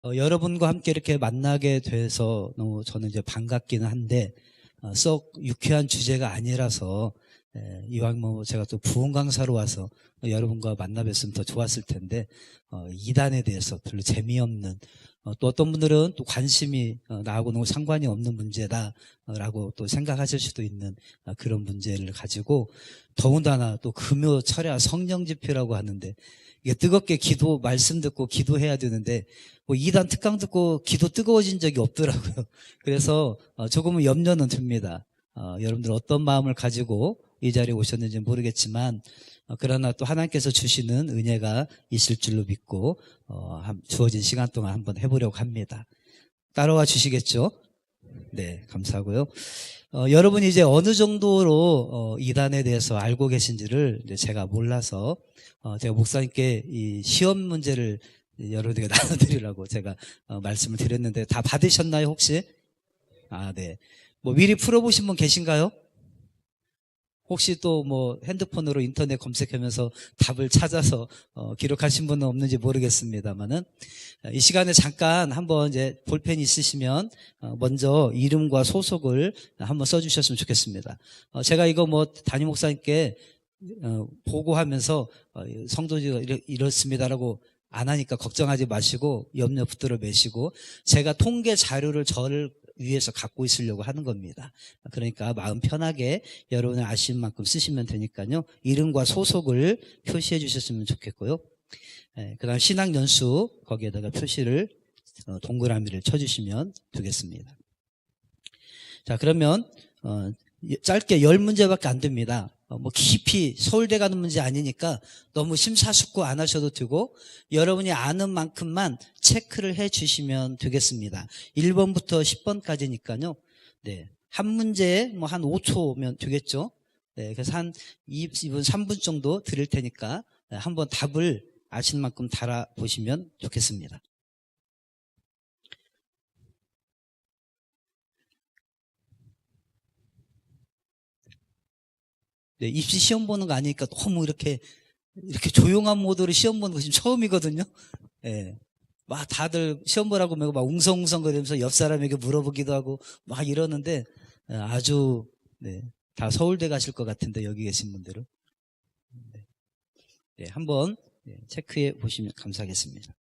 여러분과 함께 이렇게 만나게 돼서 너무 저는 이제 반갑기는 한데, 썩 유쾌한 주제가 아니라서, 이왕 제가 또 부흥 강사로 와서 여러분과 만나 뵀으면 더 좋았을 텐데, 이단에 대해서 별로 재미없는, 또 어떤 분들은 또 관심이 나하고 너무 상관이 없는 문제다라고 또 생각하실 수도 있는 그런 문제를 가지고, 더군다나 또 금요 철야 성령 집회라고 하는데, 이게 뜨겁게 말씀 듣고 기도해야 되는데, 이단 특강 듣고 기도 뜨거워진 적이 없더라고요. 그래서 조금은 염려는 듭니다. 여러분들 어떤 마음을 가지고 이 자리에 오셨는지 모르겠지만, 그러나 또 하나님께서 주시는 은혜가 있을 줄로 믿고 주어진 시간 동안 한번 해보려고 합니다. 따라와 주시겠죠? 네, 감사하고요. 여러분이 이제 어느 정도로 이단에 대해서 알고 계신지를 이제 제가 몰라서 제가 목사님께 이 시험 문제를 여러분에게 나눠드리려고 제가 말씀을 드렸는데, 다 받으셨나요 혹시? 네. 미리 풀어보신 분 계신가요? 혹시 또 핸드폰으로 인터넷 검색하면서 답을 찾아서 기록하신 분은 없는지 모르겠습니다만은, 이 시간에 잠깐 한번 이제 볼펜 있으시면 먼저 이름과 소속을 한번 써주셨으면 좋겠습니다. 제가 이거 담임 목사님께 보고하면서 성도지가 이렇습니다라고 안 하니까 걱정하지 마시고 염려 붙들어 매시고, 제가 통계 자료를 저를 위해서 갖고 있으려고 하는 겁니다. 그러니까 마음 편하게 여러분을 아시는 만큼 쓰시면 되니까요. 이름과 소속을 표시해 주셨으면 좋겠고요. 그 다음 신학연수 거기에다가 표시를 동그라미를 쳐주시면 되겠습니다. 자, 그러면 짧게 10문제밖에 안 됩니다. 깊이 서울대 가는 문제 아니니까 너무 심사숙고 안 하셔도 되고, 여러분이 아는 만큼만 체크를 해 주시면 되겠습니다. 1번부터 10번까지니까요. 네. 한 문제에 한 5초면 되겠죠? 네. 그래서 한 2분, 3분 정도 드릴 테니까 한번 답을 아시는 만큼 달아보시면 좋겠습니다. 네, 입시 시험 보는 거 아니니까 너무 이렇게 조용한 모드로 시험 보는 거 지금 처음이거든요. 예. 막 다들 시험 보라고 막 웅성웅성거리면서 옆 사람에게 물어보기도 하고 막 이러는데, 아주, 네, 다 서울대 가실 것 같은데, 여기 계신 분들은. 네, 한번 체크해 보시면 감사하겠습니다.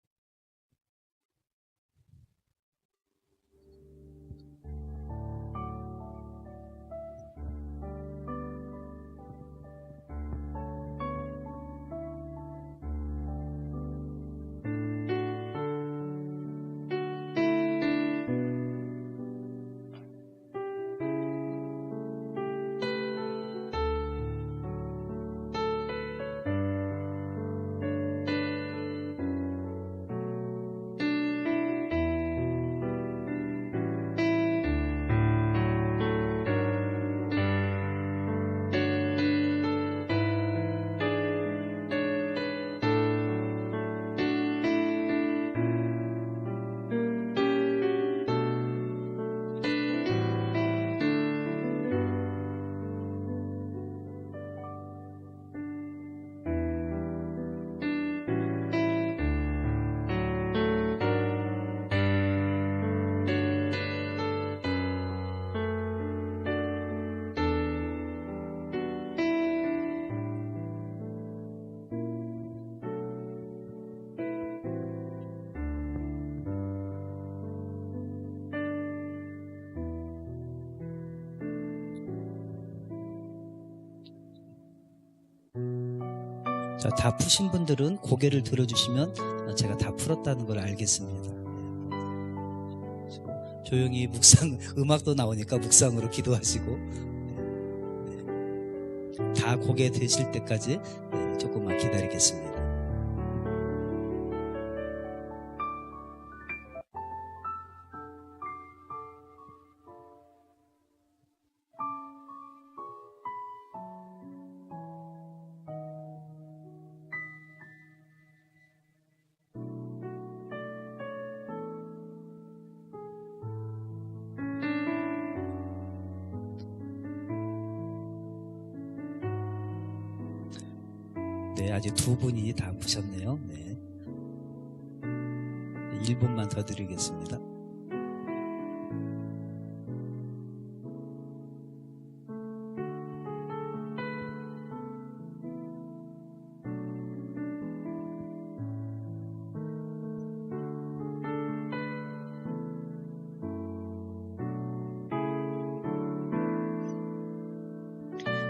자, 다 푸신 분들은 고개를 들어주시면 제가 다 풀었다는 걸 알겠습니다. 조용히 묵상, 음악도 나오니까 묵상으로 기도하시고, 다 고개 드실 때까지 조금만 기다리겠습니다. 네, 아직 두 분이 다 푸셨네요. 네. 1분만 더 드리겠습니다.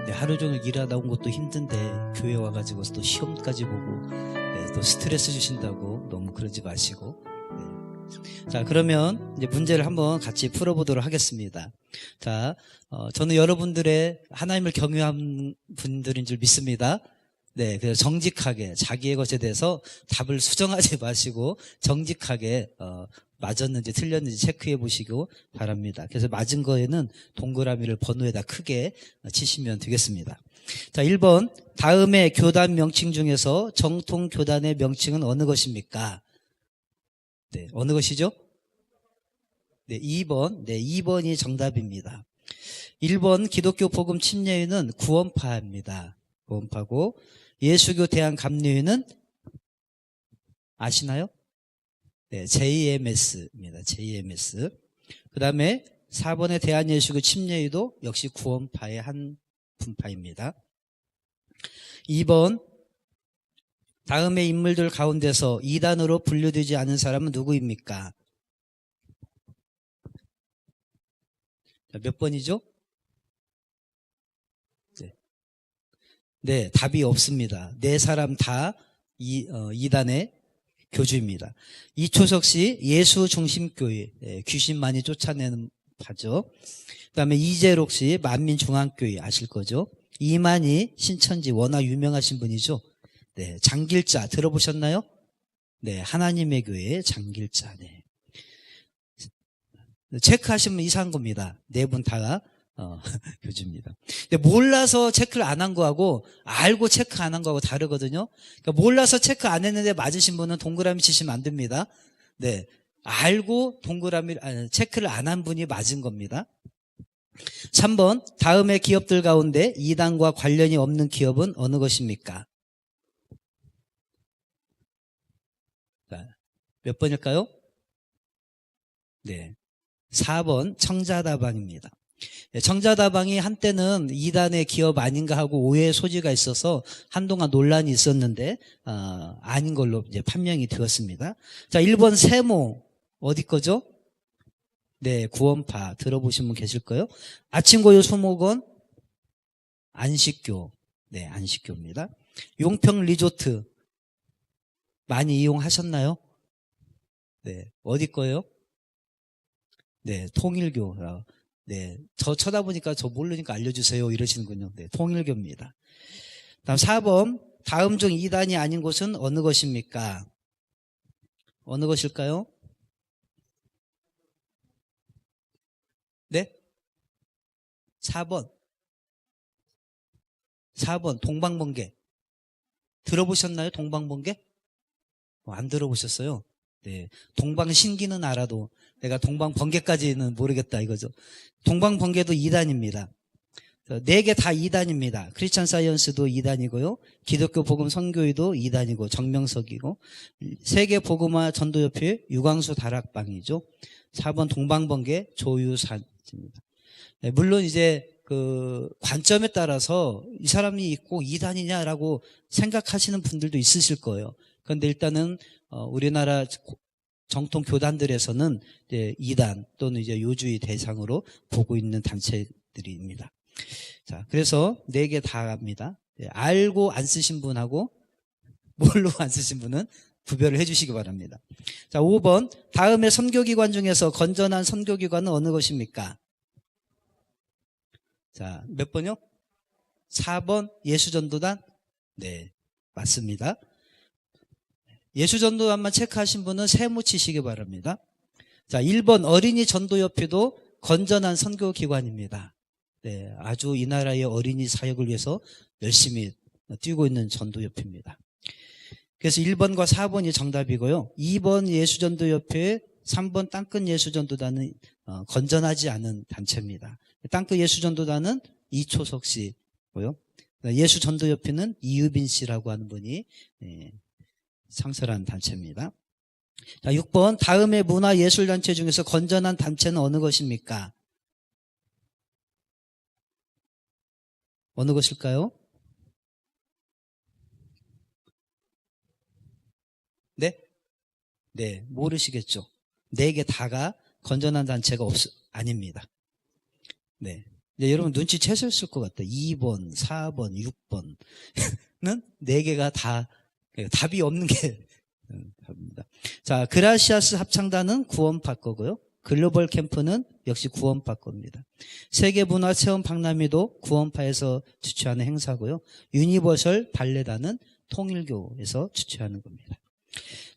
네, 하루 종일 일하다 온 것도 힘든데 교회 와가지고 또 시험까지 보고 또 스트레스 주신다고 너무 그러지 마시고. 자, 그러면 이제 문제를 한번 같이 풀어보도록 하겠습니다. 자, 저는 여러분들의 하나님을 경외한 분들인 줄 믿습니다. 네, 그래서 정직하게 자기의 것에 대해서 답을 수정하지 마시고 정직하게 맞았는지 틀렸는지 체크해 보시고 바랍니다. 그래서 맞은 거에는 동그라미를 번호에다 크게 치시면 되겠습니다. 자, 1번. 다음의 교단 명칭 중에서 정통 교단의 명칭은 어느 것입니까? 네, 어느 것이죠? 네, 2번. 네, 2번이 정답입니다. 1번 기독교 복음 침례회는 구원파입니다. 구원파고, 예수교 대한감리회는 아시나요? 네, JMS입니다. JMS. 그 다음에 4번의 대한예수교 침례회도 역시 구원파의 한 분파입니다. 2번. 다음의 인물들 가운데서 이단으로 분류되지 않은 사람은 누구입니까? 몇 번이죠? 네, 답이 없습니다. 네 사람 다 이단의 교주입니다. 이초석 씨 예수 중심교회, 귀신 많이 쫓아내는 파죠. 그 다음에 이재록 씨 만민중앙교회 아실 거죠. 이만희 신천지 워낙 유명하신 분이죠. 네, 장길자 들어보셨나요? 네, 하나님의 교회 장길자. 네. 체크하시면 이상한 겁니다. 네 분 다 교주입니다. 근데 몰라서 체크를 안 한 거하고 알고 체크 안 한 거하고 다르거든요. 그러니까 몰라서 체크 안 했는데 맞으신 분은 동그라미 치시면 안 됩니다. 네, 알고 체크를 안 한 분이 맞은 겁니다. 3번. 다음의 기업들 가운데 이단과 관련이 없는 기업은 어느 것입니까? 몇 번일까요? 네, 4번 청자다방입니다. 청자다방이 한때는 이단의 기업 아닌가 하고 오해의 소지가 있어서 한동안 논란이 있었는데 아닌 걸로 이제 판명이 되었습니다. 자, 1번 세모 어디 거죠? 네, 구원파 들어보신 분 계실 거예요. 아침고요 수목원 안식교. 네, 안식교입니다. 용평 리조트 많이 이용하셨나요? 네, 어디 거예요? 네, 통일교. 네, 저 쳐다보니까 저 모르니까 알려주세요 이러시는군요. 네, 통일교입니다. 다음 4번. 다음 중 2단이 아닌 곳은 어느 것입니까? 어느 것일까요? 네? 4번. 4번 동방번개. 들어보셨나요? 동방번개? 안 들어보셨어요? 네, 동방신기는 알아도 내가 동방번개까지는 모르겠다 이거죠. 동방번개도 2단입니다. 4개 다 2단입니다. 크리스찬 사이언스도 2단이고요. 기독교 복음 선교회도 2단이고 정명석이고, 세계 복음화 전도협회 유광수 다락방이죠. 4번 동방번개 조유산입니다. 네, 물론 이제 그 관점에 따라서 이 사람이 꼭 2단이냐라고 생각하시는 분들도 있으실 거예요. 그런데 일단은 우리나라 정통 교단들에서는 이제 2단 또는 이제 요주의 대상으로 보고 있는 단체들입니다. 자, 그래서 4개 다 합니다. 알고 안 쓰신 분하고 모르고 안 쓰신 분은 구별을 해주시기 바랍니다. 자, 5번. 다음의 선교기관 중에서 건전한 선교기관은 어느 것입니까? 자, 몇 번요? 4번 예수전도단? 네, 맞습니다. 예수전도단만 체크하신 분은 세모 치시기 바랍니다. 자, 1번 어린이 전도협회도 건전한 선교기관입니다. 네, 아주 이 나라의 어린이 사역을 위해서 열심히 뛰고 있는 전도협회입니다. 그래서 1번과 4번이 정답이고요. 2번 예수전도협회, 3번 땅끝 예수전도단은 건전하지 않은 단체입니다. 땅끝 예수전도단은 이초석 씨고요. 예수전도협회는 이유빈 씨라고 하는 분이 창설한 단체입니다. 자, 6번. 다음의 문화예술단체 중에서 건전한 단체는 어느 것입니까? 어느 것일까요? 네? 네, 모르시겠죠. 4개 다가 건전한 단체가 아닙니다. 네. 네, 여러분 눈치채셨을 것 같아요. 2번, 4번, 6번은 4개가 다 답이 없는 게 답입니다. 자, 그라시아스 합창단은 구원파 거고요. 글로벌 캠프는 역시 구원파 겁니다. 세계문화체험 박람회도 구원파에서 주최하는 행사고요. 유니버설 발레단은 통일교에서 주최하는 겁니다.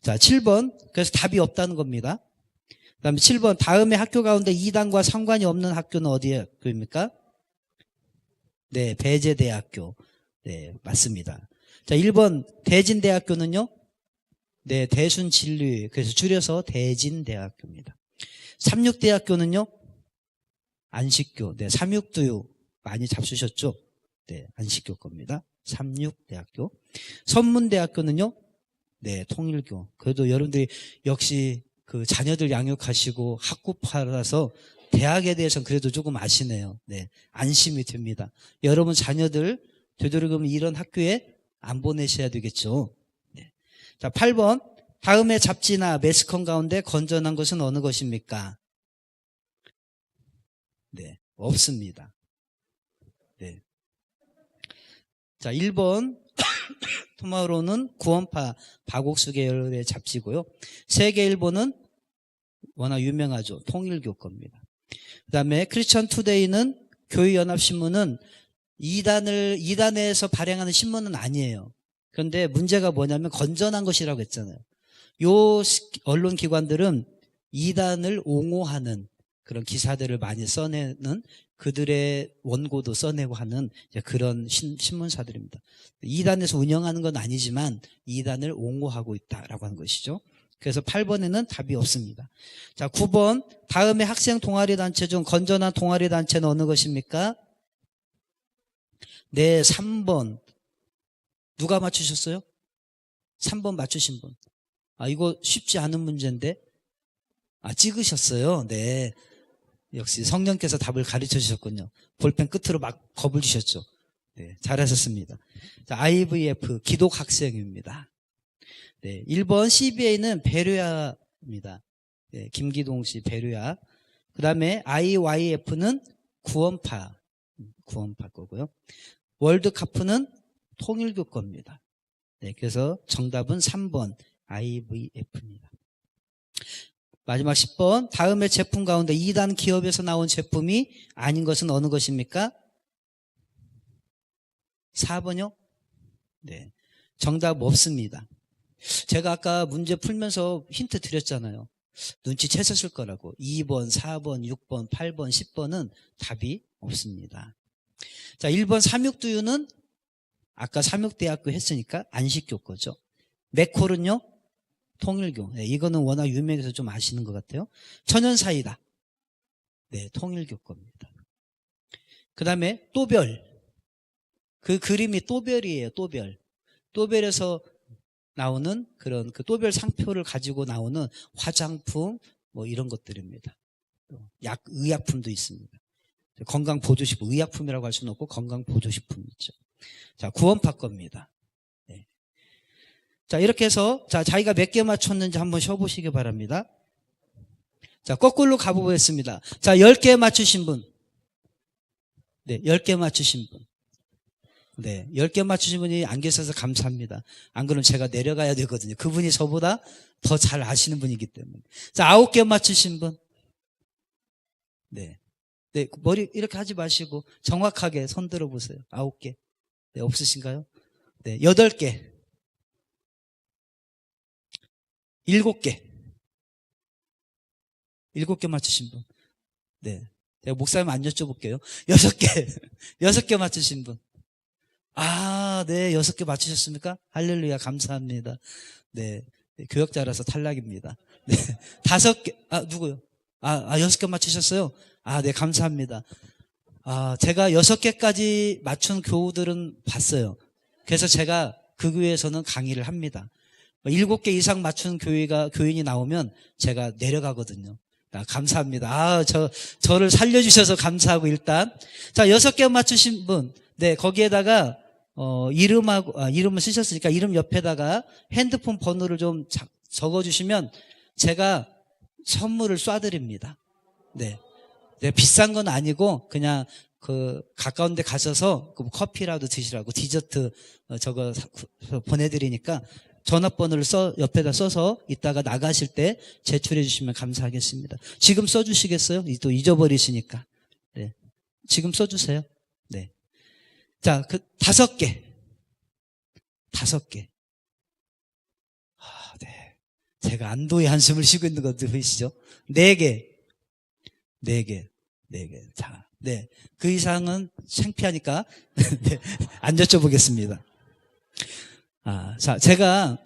자, 7번. 그래서 답이 없다는 겁니다. 그 다음에 7번. 다음에 학교 가운데 이단과 상관이 없는 학교는 어디 학교입니까? 네, 배제대학교. 네, 맞습니다. 자, 1번. 대진대학교는요? 네, 대순진리. 그래서 줄여서 대진대학교입니다. 삼육대학교는요? 안식교. 네, 삼육두유 많이 잡수셨죠? 네, 안식교 겁니다. 삼육대학교. 선문대학교는요? 네, 통일교. 그래도 여러분들이 역시 그 자녀들 양육하시고 학구파라서 대학에 대해서는 그래도 조금 아시네요. 네, 안심이 됩니다. 여러분 자녀들 되도록이면 이런 학교에 안 보내셔야 되겠죠. 네. 자, 8번. 다음의 잡지나 매스컴 가운데 건전한 것은 어느 것입니까? 네, 없습니다. 네. 자, 1번. 투마로우는 구원파 박옥수 계열의 잡지고요. 세계일보는 워낙 유명하죠. 통일교 겁니다. 그 다음에 크리스천 투데이는 교회연합신문은 이단에서 발행하는 신문은 아니에요. 그런데 문제가 뭐냐면 건전한 것이라고 했잖아요. 요 언론기관들은 이단을 옹호하는 그런 기사들을 많이 써내는 그들의 원고도 써내고 하는 그런 신문사들입니다. 이단에서 운영하는 건 아니지만 이단을 옹호하고 있다라고 하는 것이죠. 그래서 8번에는 답이 없습니다. 자, 9번. 다음에 학생 동아리 단체 중 건전한 동아리 단체는 어느 것입니까? 네, 3번. 누가 맞추셨어요? 3번 맞추신 분. 아, 이거 쉽지 않은 문제인데. 아, 찍으셨어요. 네. 역시 성령께서 답을 가르쳐 주셨군요. 볼펜 끝으로 막 겁을 주셨죠. 네, 잘하셨습니다. 자, IVF, 기독학생입니다. 네, 1번 CBA는 베르야입니다. 네, 김기동 씨 베르야. 그 다음에 IYF는 구원파 거고요. 월드카프는 통일교 겁니다. 네, 그래서 정답은 3번 IVF입니다. 마지막 10번. 다음의 제품 가운데 2단 기업에서 나온 제품이 아닌 것은 어느 것입니까? 4번요? 네. 정답 없습니다. 제가 아까 문제 풀면서 힌트 드렸잖아요. 눈치채셨을 거라고. 2번, 4번, 6번, 8번, 10번은 답이 없습니다. 자, 1번 삼육두유는 아까 삼육대학교 했으니까 안식교 거죠. 맥콜은요? 통일교. 네, 이거는 워낙 유명해서 좀 아시는 것 같아요. 천연사이다. 네, 통일교 겁니다. 그 다음에 또별. 그 그림이 또별이에요. 또별. 또별에서 나오는 그런 그 또별 상표를 가지고 나오는 화장품 뭐 이런 것들입니다. 의약품도 있습니다. 건강보조식품, 의약품이라고 할 수는 없고 건강보조식품이 있죠. 자, 구원파 겁니다. 네. 자, 이렇게 해서 자기가 몇 개 맞췄는지 한번 쉬어보시기 바랍니다. 자, 거꾸로 가보겠습니다. 자, 10개 맞추신 분. 네, 10개 맞추신 분. 네, 10개 맞추신 분이 안 계셔서 감사합니다. 안 그러면 제가 내려가야 되거든요. 그분이 저보다 더 잘 아시는 분이기 때문에. 자, 9개 맞추신 분. 네. 네, 머리 이렇게 하지 마시고 정확하게 손 들어보세요. 9개. 네, 없으신가요? 네, 8개. 7개. 7개 맞추신 분. 네. 제가 목사님 안 여쭤볼게요. 6개. 6개 맞추신 분. 아, 네. 6개 맞추셨습니까? 할렐루야. 감사합니다. 네. 교역자라서 탈락입니다. 네. 5개. 아, 누구요? 6개 맞추셨어요? 아, 네. 감사합니다. 아, 제가 6개까지 맞춘 교우들은 봤어요. 그래서 제가 그 교회에서는 강의를 합니다. 7개 이상 맞춘 교인이 나오면 제가 내려가거든요. 감사합니다. 저를 살려주셔서 감사하고 일단. 자, 6개 맞추신 분. 네, 거기에다가, 이름을 쓰셨으니까 이름 옆에다가 핸드폰 번호를 좀 적어주시면 제가 선물을 쏴드립니다. 네. 네, 비싼 건 아니고 그냥 가까운 데 가셔서 커피라도 드시라고 디저트 보내드리니까 전화번호를 옆에다 써서 이따가 나가실 때 제출해 주시면 감사하겠습니다. 지금 써주시겠어요? 또 잊어버리시니까. 네. 지금 써주세요. 네. 자, 5개. 5개. 네. 제가 안도의 한숨을 쉬고 있는 것도 보이시죠? 4개. 4개. 자, 네. 그 이상은 창피하니까 네. 안 여쭤보겠습니다. 자, 제가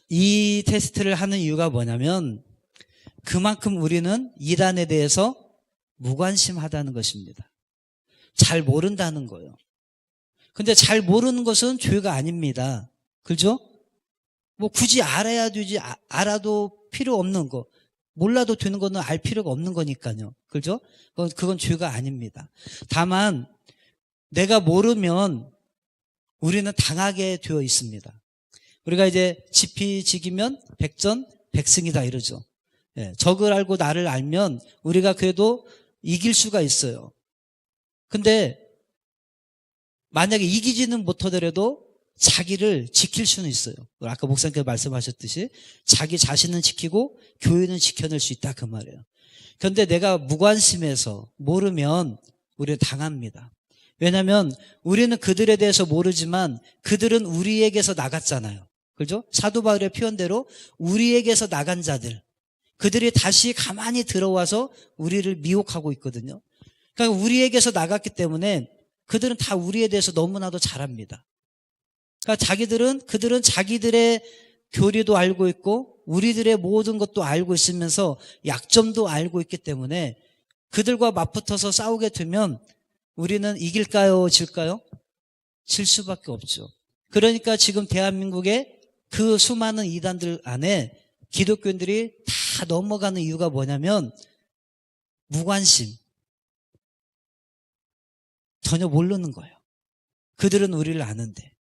이 테스트를 하는 이유가 뭐냐면 그만큼 우리는 이단에 대해서 무관심하다는 것입니다. 잘 모른다는 거예요. 근데 잘 모르는 것은 죄가 아닙니다. 그죠? 뭐 굳이 알아야 되지, 알아도 필요 없는 거. 몰라도 되는 거는 알 필요가 없는 거니까요. 그죠? 그건 죄가 아닙니다. 다만 내가 모르면 우리는 당하게 되어 있습니다. 우리가 이제 지피지기면 백전백승이다 이러죠. 예, 적을 알고 나를 알면 우리가 그래도 이길 수가 있어요. 근데 만약에 이기지는 못하더라도 자기를 지킬 수는 있어요. 아까 목사님께서 말씀하셨듯이 자기 자신은 지키고 교회는 지켜낼 수 있다 그 말이에요. 그런데 내가 무관심해서 모르면 우리는 당합니다. 왜냐하면 우리는 그들에 대해서 모르지만 그들은 우리에게서 나갔잖아요. 그렇죠? 사도 바울의 표현대로 우리에게서 나간 자들, 그들이 다시 가만히 들어와서 우리를 미혹하고 있거든요. 그러니까 우리에게서 나갔기 때문에 그들은 다 우리에 대해서 너무나도 잘 압니다. 그러니까 그들은 자기들의 교리도 알고 있고 우리들의 모든 것도 알고 있으면서 약점도 알고 있기 때문에 그들과 맞붙어서 싸우게 되면 우리는 이길까요? 질까요? 질 수밖에 없죠. 그러니까 지금 대한민국의 그 수많은 이단들 안에 기독교인들이 다 넘어가는 이유가 뭐냐면 무관심. 전혀 모르는 거예요. 그들은 우리를 아는데.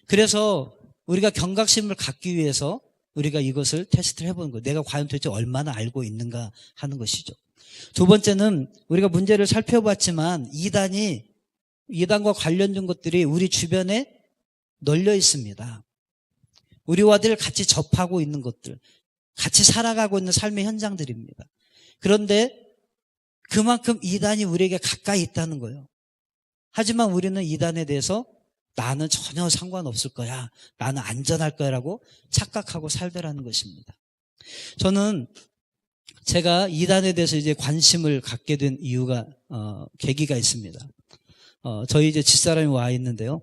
그래서 우리가 경각심을 갖기 위해서 우리가 이것을 테스트를 해보는 거예요. 내가 과연 도대체 얼마나 알고 있는가 하는 것이죠. 두 번째는 우리가 문제를 살펴봤지만 이단과 관련된 것들이 우리 주변에 널려 있습니다. 우리와 늘 같이 접하고 있는 것들, 같이 살아가고 있는 삶의 현장들입니다. 그런데 그만큼 이단이 우리에게 가까이 있다는 거예요. 하지만 우리는 이단에 대해서 나는 전혀 상관없을 거야, 나는 안전할 거야 라고 착각하고 살더라는 것입니다. 저는 제가 이단에 대해서 이제 관심을 갖게 된 이유가 계기가 있습니다. 저희 이제 집사람이 와 있는데요.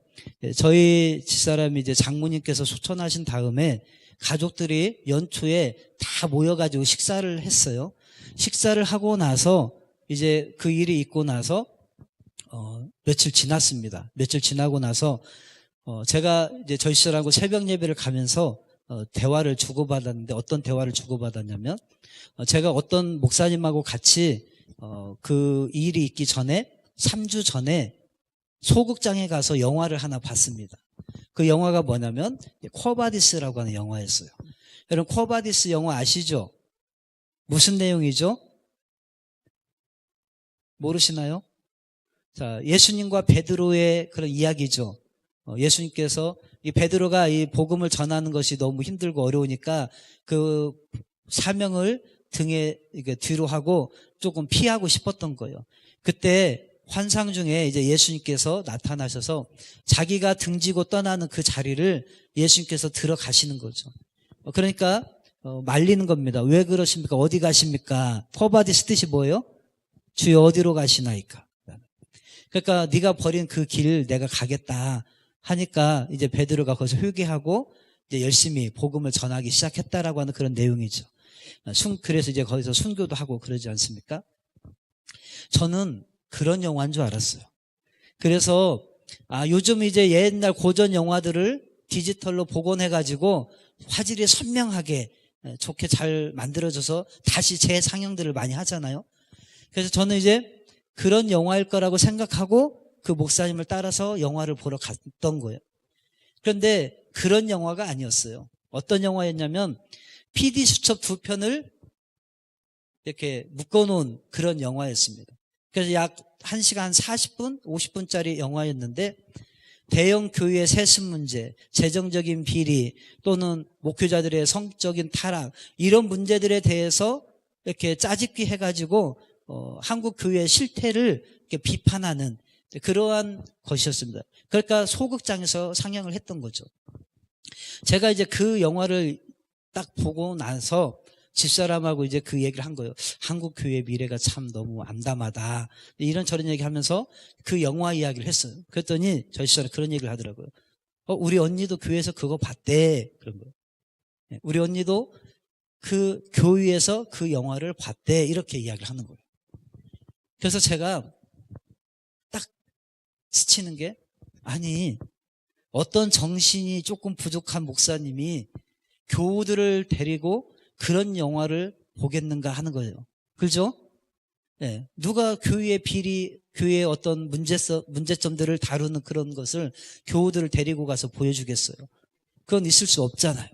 저희 집사람이 이제 장모님께서 소천하신 다음에 가족들이 연초에 다 모여가지고 식사를 했어요. 식사를 하고 나서 이제 그 일이 있고 나서 며칠 지났습니다. 며칠 지나고 나서 제가 이제 저희 집사람하고 새벽 예배를 가면서 대화를 주고받았는데 어떤 대화를 주고받았냐면 제가 어떤 목사님하고 같이 그 일이 있기 전에 3주 전에 소극장에 가서 영화를 하나 봤습니다. 그 영화가 뭐냐면 쿼바디스라고 하는 영화였어요. 여러분 쿼바디스 영화 아시죠? 무슨 내용이죠? 모르시나요? 자, 예수님과 베드로의 그런 이야기죠. 예수님께서 이 베드로가 이 복음을 전하는 것이 너무 힘들고 어려우니까 그 사명을 등에 이렇게 뒤로 하고 조금 피하고 싶었던 거예요. 그때 환상 중에 이제 예수님께서 나타나셔서 자기가 등지고 떠나는 그 자리를 예수님께서 들어가시는 거죠. 그러니까 말리는 겁니다. 왜 그러십니까? 어디 가십니까? 쿼바디스 뜻이 뭐예요? 주여 어디로 가시나이까? 그러니까 네가 버린 그 길 내가 가겠다 하니까 이제 베드로가 거기서 회개하고 이제 열심히 복음을 전하기 시작했다라고 하는 그런 내용이죠. 그래서 이제 거기서 순교도 하고 그러지 않습니까? 저는 그런 영화인 줄 알았어요. 그래서 요즘 이제 옛날 고전 영화들을 디지털로 복원해가지고 화질이 선명하게 좋게 잘 만들어져서 다시 재상영들을 많이 하잖아요. 그래서 저는 이제 그런 영화일 거라고 생각하고 그 목사님을 따라서 영화를 보러 갔던 거예요. 그런데 그런 영화가 아니었어요. 어떤 영화였냐면 PD수첩 2편을 이렇게 묶어놓은 그런 영화였습니다. 그래서 약 1시간 40분, 50분짜리 영화였는데 대형 교회의 세습 문제, 재정적인 비리 또는 목회자들의 성적인 타락 이런 문제들에 대해서 이렇게 짜집기 해가지고 한국 교회의 실태를 이렇게 비판하는 그러한 것이었습니다. 그러니까 소극장에서 상영을 했던 거죠. 제가 이제 그 영화를 딱 보고 나서 집사람하고 이제 그 얘기를 한 거예요. 한국 교회의 미래가 참 너무 암담하다. 이런저런 얘기 하면서 그 영화 이야기를 했어요. 그랬더니 저희 집사람이 그런 얘기를 하더라고요. 우리 언니도 교회에서 그거 봤대. 그런 거예요. 우리 언니도 그 교회에서 그 영화를 봤대. 이렇게 이야기를 하는 거예요. 그래서 제가 딱 스치는 게 아니 어떤 정신이 조금 부족한 목사님이 교우들을 데리고 그런 영화를 보겠는가 하는 거예요. 그렇죠? 네. 누가 교회의 비리, 교회의 어떤 문제점들을 다루는 그런 것을 교우들을 데리고 가서 보여주겠어요? 그건 있을 수 없잖아요.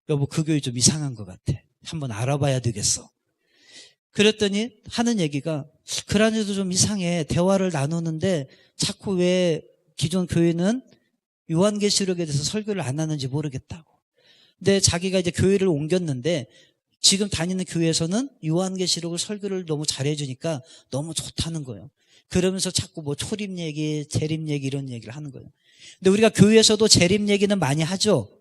여보, 그 교회 좀 이상한 것 같아. 한번 알아봐야 되겠어. 그랬더니 하는 얘기가 그라니도 좀 이상해. 대화를 나누는데 자꾸 왜 기존 교회는 요한계시록에 대해서 설교를 안 하는지 모르겠다고. 근데 자기가 이제 교회를 옮겼는데 지금 다니는 교회에서는 요한계시록을 설교를 너무 잘해주니까 너무 좋다는 거예요. 그러면서 자꾸 뭐 초림 얘기, 재림 얘기 이런 얘기를 하는 거예요. 근데 우리가 교회에서도 재림 얘기는 많이 하죠.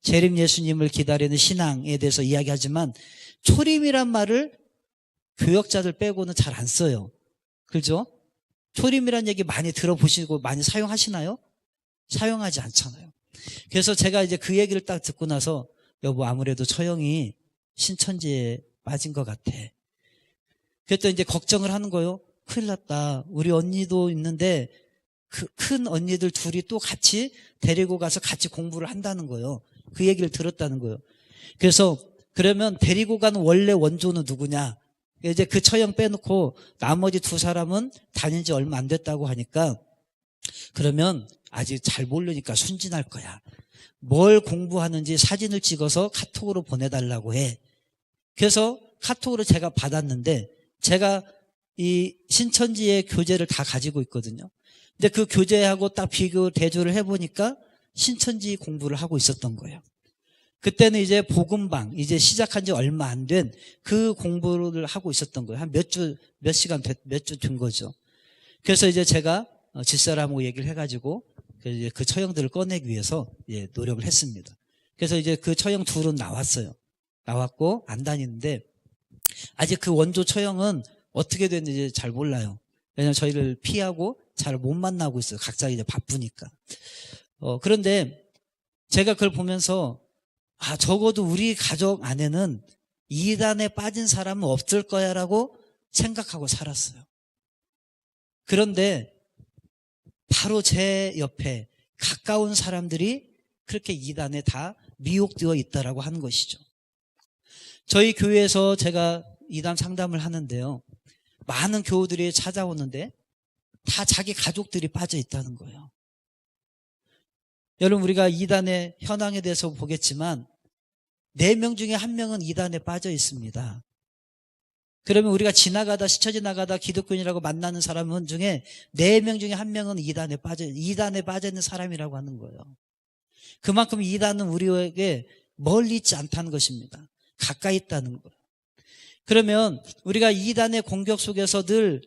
재림 예수님을 기다리는 신앙에 대해서 이야기하지만 초림이란 말을 교역자들 빼고는 잘 안 써요. 그렇죠? 초림이란 얘기 많이 들어보시고 많이 사용하시나요? 사용하지 않잖아요. 그래서 제가 이제 그 얘기를 딱 듣고 나서 여보 아무래도 처형이 신천지에 빠진 것 같아. 그랬더니 이제 걱정을 하는 거예요. 큰일 났다. 우리 언니도 있는데 그 큰 언니들 둘이 또 같이 데리고 가서 같이 공부를 한다는 거예요. 그 얘기를 들었다는 거예요. 그래서 그러면 데리고 가는 원래 원조는 누구냐? 이제 그 처형 빼놓고 나머지 두 사람은 다닌 지 얼마 안 됐다고 하니까 그러면 아직 잘 모르니까 순진할 거야. 뭘 공부하는지 사진을 찍어서 카톡으로 보내달라고 해. 그래서 카톡으로 제가 받았는데 제가 이 신천지의 교재를 다 가지고 있거든요. 근데 그 교재하고 딱 비교 대조를 해보니까 신천지 공부를 하고 있었던 거예요. 그때는 이제 복음방 이제 시작한 지 얼마 안 된 그 공부를 하고 있었던 거예요. 한 몇 시간 몇 주 된 거죠. 그래서 이제 제가 집사람하고 얘기를 해가지고 그 처형들을 꺼내기 위해서 노력을 했습니다. 그래서 이제 그 처형 둘은 나왔어요. 나왔고 안 다니는데 아직 그 원조 처형은 어떻게 됐는지 잘 몰라요. 왜냐하면 저희를 피하고 잘 못 만나고 있어요. 각자 이제 바쁘니까. 그런데 제가 그걸 보면서 적어도 우리 가족 안에는 이단에 빠진 사람은 없을 거야라고 생각하고 살았어요. 그런데 바로 제 옆에 가까운 사람들이 그렇게 이단에 다 미혹되어 있다라고 하는 것이죠. 저희 교회에서 제가 이단 상담을 하는데요. 많은 교우들이 찾아오는데 다 자기 가족들이 빠져 있다는 거예요. 여러분 우리가 이단의 현황에 대해서 보겠지만 4명 중에 1명은 이단에 빠져 있습니다. 그러면 우리가 스쳐 지나가다 기독교인이라고 만나는 사람 중에 4명 중에 1명은 이단에 빠져 있는 사람이라고 하는 거예요. 그만큼 이단은 우리에게 멀리 있지 않다는 것입니다. 가까이 있다는 거예요. 그러면 우리가 이단의 공격 속에서 늘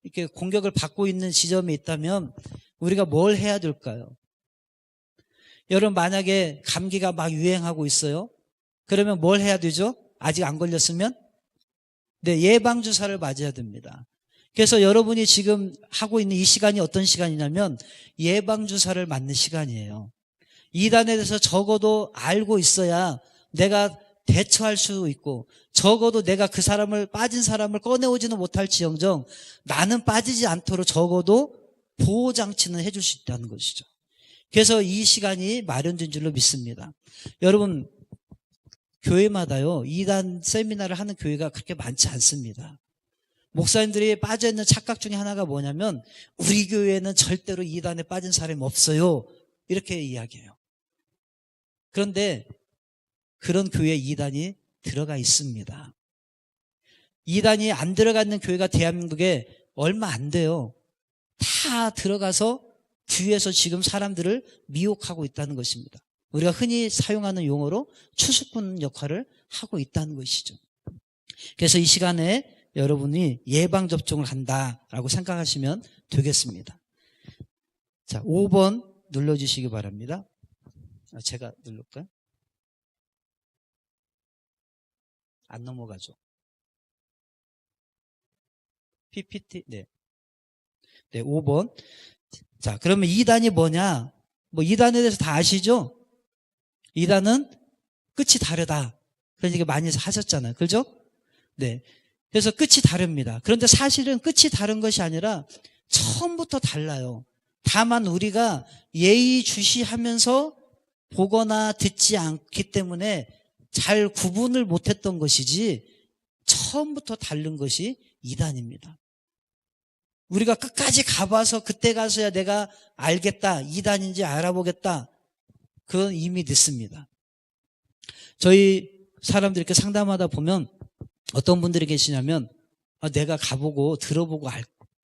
이렇게 공격을 받고 있는 지점이 있다면 우리가 뭘 해야 될까요? 여러분 만약에 감기가 막 유행하고 있어요. 그러면 뭘 해야 되죠? 아직 안 걸렸으면? 네, 예방주사를 맞아야 됩니다. 그래서 여러분이 지금 하고 있는 이 시간이 어떤 시간이냐면 예방주사를 맞는 시간이에요. 이단에 대해서 적어도 알고 있어야 내가 대처할 수 있고 적어도 내가 그 사람을 빠진 사람을 꺼내오지는 못할지언정 나는 빠지지 않도록 적어도 보호장치는 해줄 수 있다는 것이죠. 그래서 이 시간이 마련된 줄로 믿습니다. 여러분, 교회마다요, 이단 세미나를 하는 교회가 그렇게 많지 않습니다. 목사님들이 빠져있는 착각 중에 하나가 뭐냐면 우리 교회에는 절대로 이단에 빠진 사람이 없어요. 이렇게 이야기해요. 그런데 그런 교회에 이단이 들어가 있습니다. 이단이 안 들어가 있는 교회가 대한민국에 얼마 안 돼요. 다 들어가서 뒤에서 지금 사람들을 미혹하고 있다는 것입니다. 우리가 흔히 사용하는 용어로 추수꾼 역할을 하고 있다는 것이죠. 그래서 이 시간에 여러분이 예방접종을 한다라고 생각하시면 되겠습니다. 자, 5번 눌러주시기 바랍니다. 제가 누를까요? 안 넘어가죠. PPT, 네. 네, 5번. 자, 그러면 2단이 뭐냐? 뭐 2단에 대해서 다 아시죠? 2단은 끝이 다르다. 그런 얘기 많이 하셨잖아요. 그렇죠? 네. 그래서 끝이 다릅니다. 그런데 사실은 끝이 다른 것이 아니라 처음부터 달라요. 다만 우리가 예의주시하면서 보거나 듣지 않기 때문에 잘 구분을 못했던 것이지 처음부터 다른 것이 2단입니다. 우리가 끝까지 가봐서 그때 가서야 내가 알겠다, 2단인지 알아보겠다, 그건 이미 늦습니다. 저희 사람들 이렇게 상담하다 보면 어떤 분들이 계시냐면 내가 가보고 들어보고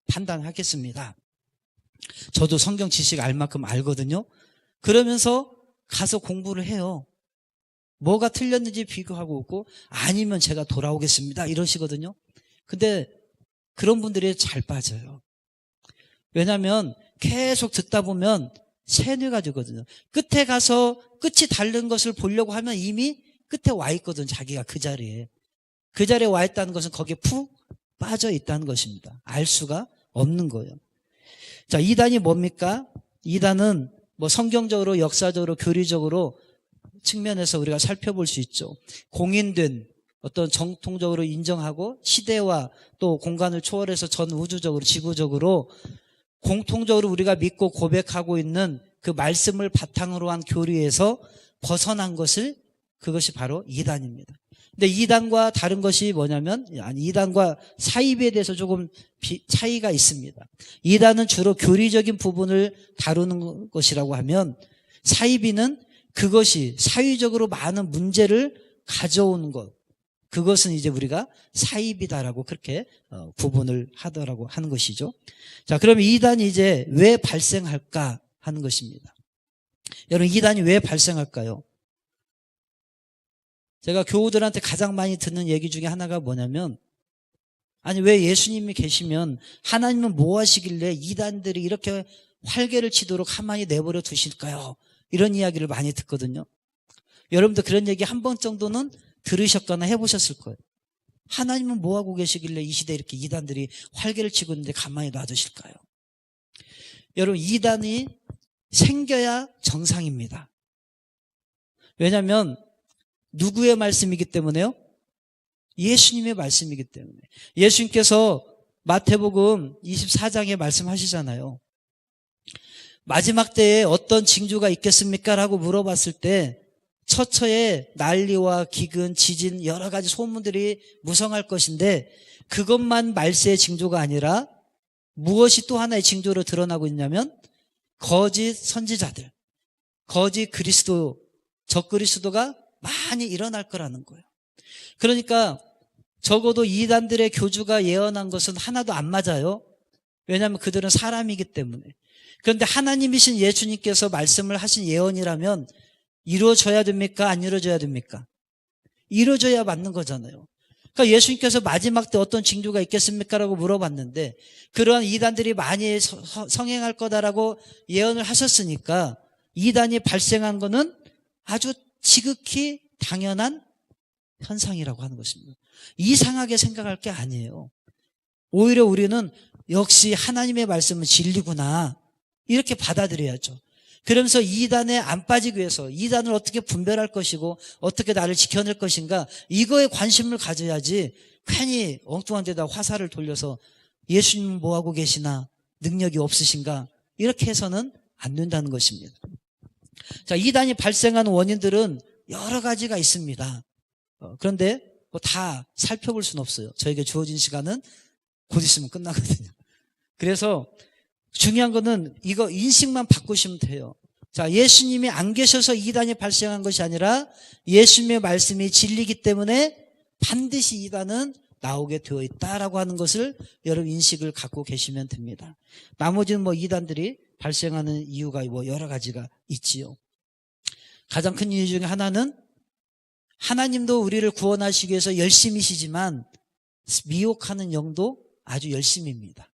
판단하겠습니다. 저도 성경 지식 알 만큼 알거든요. 그러면서 가서 공부를 해요. 뭐가 틀렸는지 비교하고 오고 아니면 제가 돌아오겠습니다 이러시거든요. 근데 그런 분들이 잘 빠져요. 왜냐하면 계속 듣다 보면 세뇌가 되거든요. 끝에 가서 끝이 다른 것을 보려고 하면 이미 끝에 와 있거든. 자기가 그 자리에 와 있다는 것은 거기에 푹 빠져 있다는 것입니다. 알 수가 없는 거예요. 자, 2단이 뭡니까? 2단은 뭐 성경적으로, 역사적으로, 교리적으로 측면에서 우리가 살펴볼 수 있죠. 공인된 어떤 정통적으로 인정하고 시대와 또 공간을 초월해서 전 우주적으로, 지구적으로 공통적으로 우리가 믿고 고백하고 있는 그 말씀을 바탕으로 한 교리에서 벗어난 그것이 바로 2단입니다. 근데 2단과 다른 것이 뭐냐면, 2단과 사입에 대해서 조금 차이가 있습니다. 2단은 주로 교리적인 부분을 다루는 것이라고 하면, 사입이는 그것이 사회적으로 많은 문제를 가져오는 것, 그것은 이제 우리가 사입이다라고 그렇게 구분을 하더라고 하는 것이죠. 자, 그럼 2단이 이제 왜 발생할까 하는 것입니다. 여러분, 2단이 왜 발생할까요? 제가 교우들한테 가장 많이 듣는 얘기 중에 하나가 뭐냐면, 아니 왜 예수님이 계시면 하나님은 뭐 하시길래 이단들이 이렇게 활개를 치도록 가만히 내버려 두실까요? 이런 이야기를 많이 듣거든요. 여러분도 그런 얘기 한 번 정도는 들으셨거나 해보셨을 거예요. 하나님은 뭐 하고 계시길래 이 시대에 이렇게 이단들이 활개를 치고 있는데 가만히 놔두실까요? 여러분, 이단이 생겨야 정상입니다. 왜냐하면 누구의 말씀이기 때문에요? 예수님의 말씀이기 때문에. 예수님께서 마태복음 24장에 말씀하시잖아요. 마지막 때에 어떤 징조가 있겠습니까? 라고 물어봤을 때 처처에 난리와 기근, 지진, 여러 가지 소문들이 무성할 것인데 그것만 말세의 징조가 아니라 무엇이 또 하나의 징조로 드러나고 있냐면 거짓 선지자들, 거짓 그리스도, 적그리스도가 많이 일어날 거라는 거예요. 그러니까 적어도 이단들의 교주가 예언한 것은 하나도 안 맞아요. 왜냐하면 그들은 사람이기 때문에. 그런데 하나님이신 예수님께서 말씀을 하신 예언이라면 이루어져야 됩니까? 안 이루어져야 됩니까? 이루어져야 맞는 거잖아요. 그러니까 예수님께서 마지막 때 어떤 징조가 있겠습니까? 라고 물어봤는데 그러한 이단들이 많이 성행할 거다라고 예언을 하셨으니까 이단이 발생한 거는 아주 지극히 당연한 현상이라고 하는 것입니다. 이상하게 생각할 게 아니에요. 오히려 우리는 역시 하나님의 말씀은 진리구나 이렇게 받아들여야죠. 그러면서 이단에 안 빠지기 위해서 이단을 어떻게 분별할 것이고 어떻게 나를 지켜낼 것인가 이거에 관심을 가져야지 괜히 엉뚱한 데다 화살을 돌려서 예수님은 뭐하고 계시나 능력이 없으신가 이렇게 해서는 안 된다는 것입니다. 자, 이단이 발생하는 원인들은 여러 가지가 있습니다. 그런데 뭐 다 살펴볼 수는 없어요. 저에게 주어진 시간은 곧 있으면 끝나거든요. 그래서 중요한 거는 이거 인식만 바꾸시면 돼요. 자, 예수님이 안 계셔서 이단이 발생한 것이 아니라 예수님의 말씀이 진리이기 때문에 반드시 이단은 나오게 되어 있다라고 하는 것을 여러분 인식을 갖고 계시면 됩니다. 나머지는 뭐 이단들이 발생하는 이유가 뭐 여러 가지가 있지요. 가장 큰 이유 중에 하나는 하나님도 우리를 구원하시기 위해서 열심히시지만 미혹하는 영도 아주 열심입니다.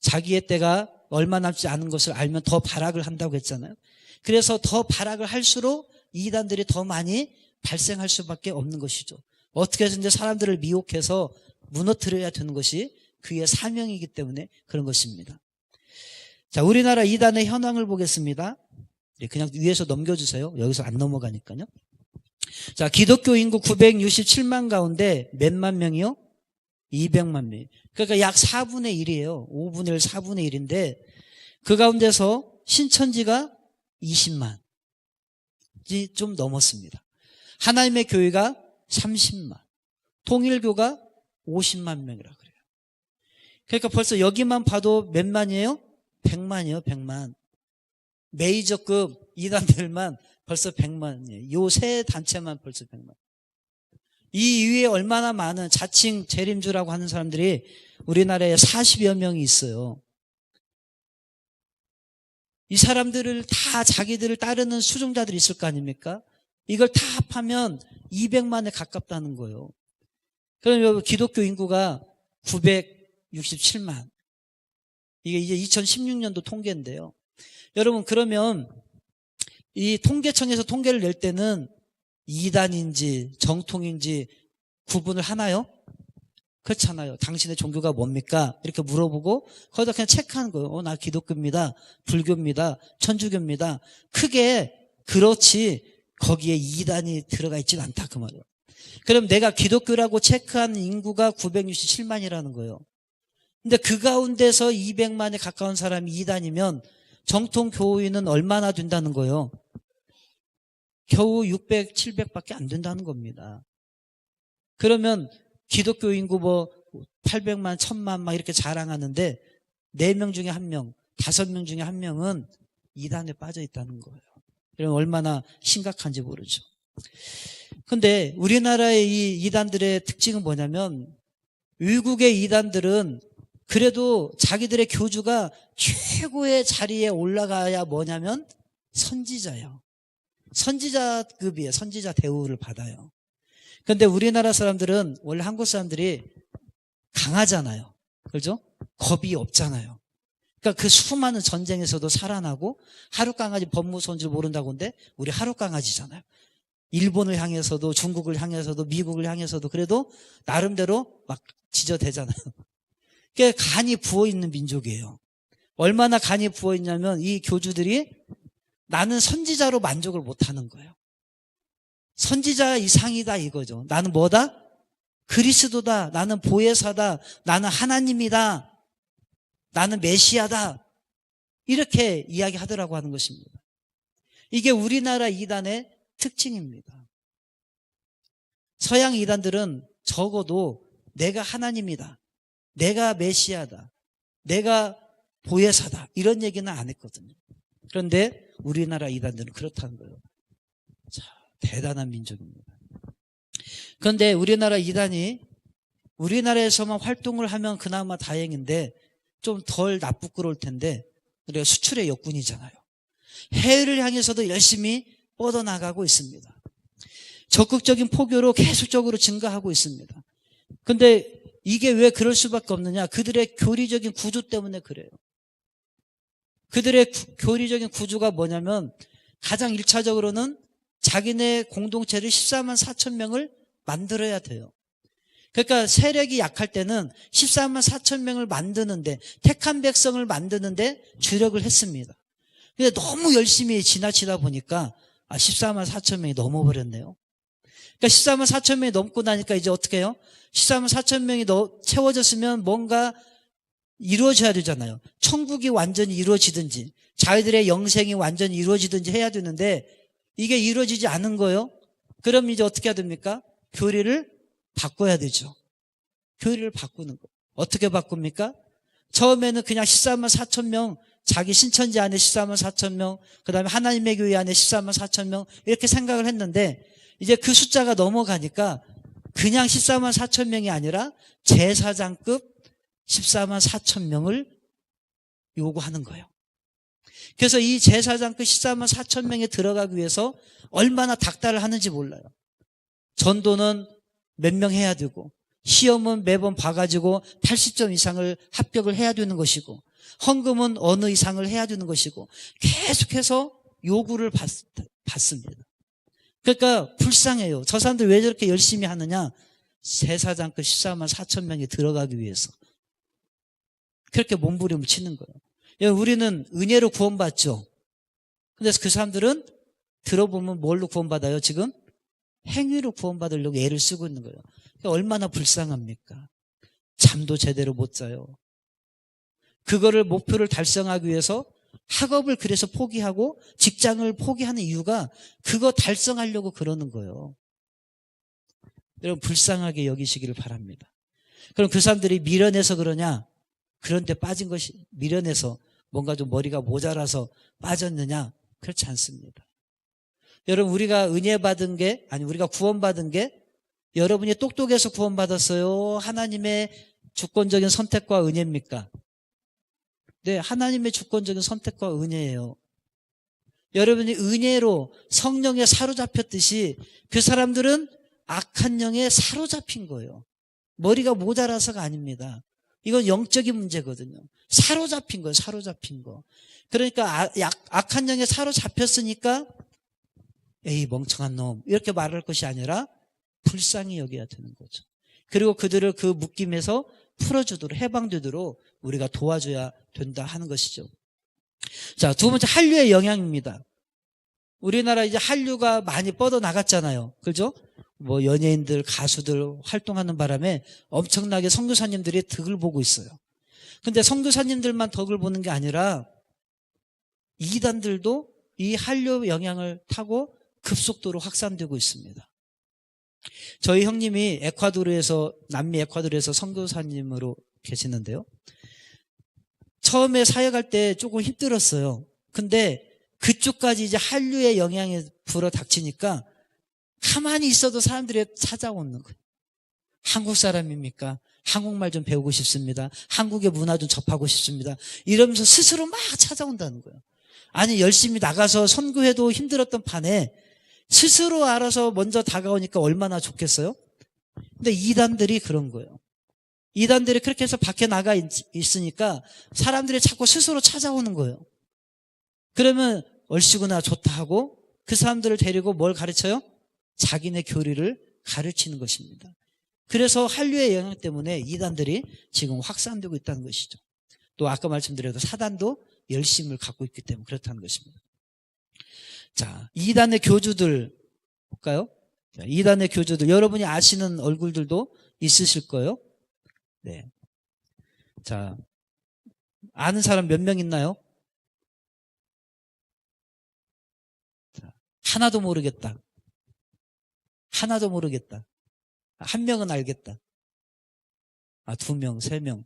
자기의 때가 얼마 남지 않은 것을 알면 더 발악을 한다고 했잖아요. 그래서 더 발악을 할수록 이단들이 더 많이 발생할 수밖에 없는 것이죠. 어떻게 해서 이제 사람들을 미혹해서 무너뜨려야 되는 것이 그의 사명이기 때문에 그런 것입니다. 자, 우리나라 이단의 현황을 보겠습니다. 그냥 위에서 넘겨주세요. 여기서 안 넘어가니까요. 자, 기독교 인구 967만 가운데 몇만 명이요? 200만 명. 그러니까 약 4분의 1이에요. 5분의 1, 4분의 1인데 그 가운데서 신천지가 20만. 좀 넘었습니다. 하나님의 교회가 30만. 통일교가 50만 명이라 그래요. 그러니까 벌써 여기만 봐도 몇 만이에요? 100만이에요, 100만. 메이저급 이단들만 벌써 100만이에요. 요 세 단체만 벌써 100만. 이 이후에 얼마나 많은 자칭 재림주라고 하는 사람들이 우리나라에 40여 명이 있어요. 이 사람들을 다 자기들을 따르는 수종자들이 있을 거 아닙니까? 이걸 다 합하면 200만에 가깝다는 거예요. 그럼 기독교 인구가 967만. 이게 이제 2016년도 통계인데요. 여러분, 그러면 이 통계청에서 통계를 낼 때는 이단인지 정통인지 구분을 하나요? 그렇잖아요. 당신의 종교가 뭡니까? 이렇게 물어보고 거기다 그냥 체크하는 거예요. 나 기독교입니다. 불교입니다. 천주교입니다. 크게 그렇지 거기에 이단이 들어가 있지는 않다 그 말이에요. 그럼 내가 기독교라고 체크한 인구가 967만이라는 거예요. 근데 그 가운데서 200만에 가까운 사람이 이단이면 정통 교우인은 얼마나 된다는 거예요? 겨우 600, 700밖에 안 된다는 겁니다. 그러면 기독교 인구 뭐 800만, 1000만 막 이렇게 자랑하는데 4명 중에 1명, 5명 중에 1명은 이단에 빠져 있다는 거예요. 그럼 얼마나 심각한지 모르죠. 근데 우리나라의 이 이단들의 특징은 뭐냐면 외국의 이단들은 그래도 자기들의 교주가 최고의 자리에 올라가야 뭐냐면 선지자예요. 선지자급이에요. 선지자 대우를 받아요. 그런데 우리나라 사람들은 원래 한국 사람들이 강하잖아요. 그렇죠? 겁이 없잖아요. 그러니까 그 수많은 전쟁에서도 살아나고 하룻강아지 법무서운 줄 모른다고 하는데 우리 하룻강아지잖아요. 일본을 향해서도 중국을 향해서도 미국을 향해서도 그래도 나름대로 막 지저대잖아요. 그러니까 간이 부어있는 민족이에요. 얼마나 간이 부어있냐면 이 교주들이 나는 선지자로 만족을 못하는 거예요. 선지자 이상이다 이거죠. 나는 뭐다? 그리스도다. 나는 보혜사다. 나는 하나님이다. 나는 메시아다. 이렇게 이야기하더라고 하는 것입니다. 이게 우리나라 이단의 특징입니다. 서양 이단들은 적어도 내가 하나님이다. 내가 메시아다. 내가 보혜사다. 이런 얘기는 안 했거든요. 그런데 우리나라 이단들은 그렇다는 거예요. 자, 대단한 민족입니다. 그런데 우리나라 이단이 우리나라에서만 활동을 하면 그나마 다행인데 좀 덜 나쁘끄러울 텐데 우리가 수출의 역군이잖아요. 해외를 향해서도 열심히 뻗어나가고 있습니다. 적극적인 포교로 계속적으로 증가하고 있습니다. 그런데 이게 왜 그럴 수밖에 없느냐? 그들의 교리적인 구조 때문에 그래요. 그들의 교리적인 구조가 뭐냐면 가장 1차적으로는 자기네 공동체를 14만 4천 명을 만들어야 돼요. 그러니까 세력이 약할 때는 14만 4천 명을 만드는데 택한 백성을 만드는데 주력을 했습니다. 근데 너무 열심히 지나치다 보니까 14만 4천 명이 넘어버렸네요. 그러니까 14만 4천 명이 넘고 나니까 이제 어떻게 해요? 14만 4천 명이 채워졌으면 뭔가 이루어져야 되잖아요. 천국이 완전히 이루어지든지 자기들의 영생이 완전히 이루어지든지 해야 되는데 이게 이루어지지 않은 거예요. 그럼 이제 어떻게 해야 됩니까? 교리를 바꿔야 되죠. 교리를 바꾸는 거. 어떻게 바꿉니까? 처음에는 그냥 14만 4천 명, 자기 신천지 안에 14만 4천 명, 그 다음에 하나님의 교회 안에 14만 4천 명 이렇게 생각을 했는데 이제 그 숫자가 넘어가니까 그냥 14만 4천 명이 아니라 제사장급 14만 4천 명을 요구하는 거예요. 그래서 이 제사장급 14만 4천 명에 들어가기 위해서 얼마나 닥달을 하는지 몰라요. 전도는 몇 명 해야 되고 시험은 매번 봐가지고 80점 이상을 합격을 해야 되는 것이고 헌금은 어느 이상을 해야 되는 것이고 계속해서 요구를 받습니다. 그러니까 불쌍해요. 저 사람들 왜 저렇게 열심히 하느냐? 제사장급 14만 4천 명이 들어가기 위해서 그렇게 몸부림을 치는 거예요. 우리는 은혜로 구원받죠. 근데 그 사람들은 들어보면 뭘로 구원받아요? 지금 행위로 구원받으려고 애를 쓰고 있는 거예요. 그러니까 얼마나 불쌍합니까? 잠도 제대로 못 자요. 그거를 목표를 달성하기 위해서 학업을 그래서 포기하고 직장을 포기하는 이유가 그거 달성하려고 그러는 거예요. 여러분 불쌍하게 여기시기를 바랍니다. 그럼 그 사람들이 미련해서 그러냐? 그런데 빠진 것이 미련해서 뭔가 좀 머리가 모자라서 빠졌느냐? 그렇지 않습니다. 여러분 우리가 은혜 받은 게 아니 우리가 구원받은 게 여러분이 똑똑해서 구원받았어요? 하나님의 주권적인 선택과 은혜입니까? 네, 하나님의 주권적인 선택과 은혜예요. 여러분이 은혜로 성령에 사로잡혔듯이 그 사람들은 악한 영에 사로잡힌 거예요. 머리가 모자라서가 아닙니다. 이건 영적인 문제거든요. 사로잡힌 거예요. 사로잡힌 거. 그러니까 악한 영에 사로잡혔으니까 에이 멍청한 놈 이렇게 말할 것이 아니라 불쌍히 여겨야 되는 거죠. 그리고 그들을 그 묶임에서 풀어주도록 해방되도록 우리가 도와줘야 된다 하는 것이죠. 자, 두 번째 한류의 영향입니다. 우리나라 이제 한류가 많이 뻗어나갔잖아요. 그죠? 뭐 연예인들, 가수들 활동하는 바람에 엄청나게 선교사님들이 덕을 보고 있어요. 근데 선교사님들만 덕을 보는 게 아니라 이단들도 이 한류 영향을 타고 급속도로 확산되고 있습니다. 저희 형님이 남미 에콰도르에서 선교사님으로 계시는데요. 처음에 사역할 때 조금 힘들었어요. 근데 그쪽까지 이제 한류의 영향이 불어닥치니까 가만히 있어도 사람들이 찾아오는 거예요. 한국 사람입니까? 한국말 좀 배우고 싶습니다. 한국의 문화 좀 접하고 싶습니다. 이러면서 스스로 막 찾아온다는 거예요. 아니 열심히 나가서 선교해도 힘들었던 판에 스스로 알아서 먼저 다가오니까 얼마나 좋겠어요? 근데 이단들이 그런 거예요. 이단들이 그렇게 해서 밖에 나가 있으니까 사람들이 자꾸 스스로 찾아오는 거예요. 그러면 얼씨구나 좋다 하고 그 사람들을 데리고 뭘 가르쳐요? 자기네 교리를 가르치는 것입니다. 그래서 한류의 영향 때문에 이단들이 지금 확산되고 있다는 것이죠. 또 아까 말씀드렸던 사단도 열심을 갖고 있기 때문에 그렇다는 것입니다. 자, 이단의 교주들 볼까요? 자, 이단의 교주들 여러분이 아시는 얼굴들도 있으실 거예요. 네. 자, 아는 사람 몇 명 있나요? 자, 하나도 모르겠다. 하나도 모르겠다. 한 명은 알겠다. 아, 2명, 3명.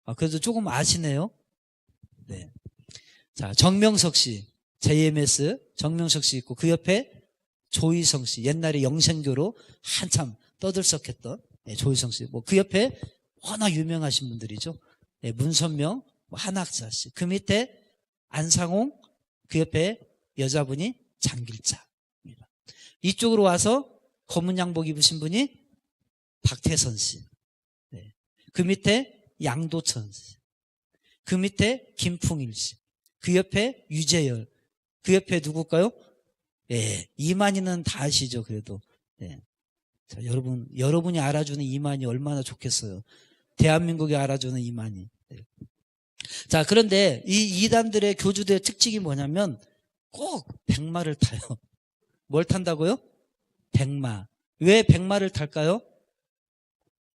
아, 그래도 조금 아시네요. 네. 자, 정명석 씨. JMS 정명석 씨 있고 그 옆에 조희성 씨. 옛날에 영생교로 한참 떠들썩했던 조희성 씨. 뭐 그 옆에 워낙 유명하신 분들이죠. 문선명, 한학자 씨. 그 밑에 안상홍, 그 옆에 여자분이 장길자입니다. 이쪽으로 와서 검은 양복 입으신 분이 박태선 씨. 네. 그 밑에 양도천 씨. 그 밑에 김풍일 씨. 그 옆에 유재열. 그 옆에 누굴까요? 예, 이만희는 다 아시죠, 그래도. 예. 자, 여러분이 알아주는 이만희 얼마나 좋겠어요. 대한민국이 알아주는 이만희. 예. 자, 그런데 이 이단들의 교주들의 특징이 뭐냐면 꼭 백마를 타요. 뭘 탄다고요? 백마. 왜 백마를 탈까요?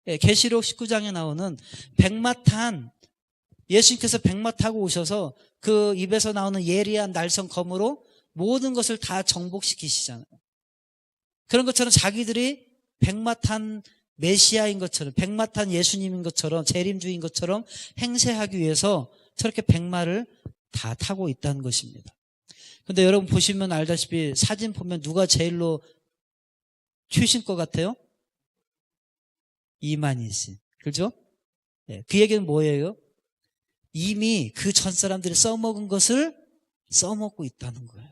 예, 계시록 19장에 나오는 백마 탄 예수님께서 백마 타고 오셔서 그 입에서 나오는 예리한 날선 검으로 모든 것을 다 정복시키시잖아요. 그런 것처럼 자기들이 백마 탄 메시아인 것처럼, 백마 탄 예수님인 것처럼, 재림주인 것처럼 행세하기 위해서 저렇게 백마를 다 타고 있다는 것입니다. 근데 여러분 보시면 알다시피 사진 보면 누가 제일로 튀신 것 같아요? 이만희 씨. 그죠? 네, 그 얘기는 뭐예요? 이미 그 전 사람들이 써먹은 것을 써먹고 있다는 거예요.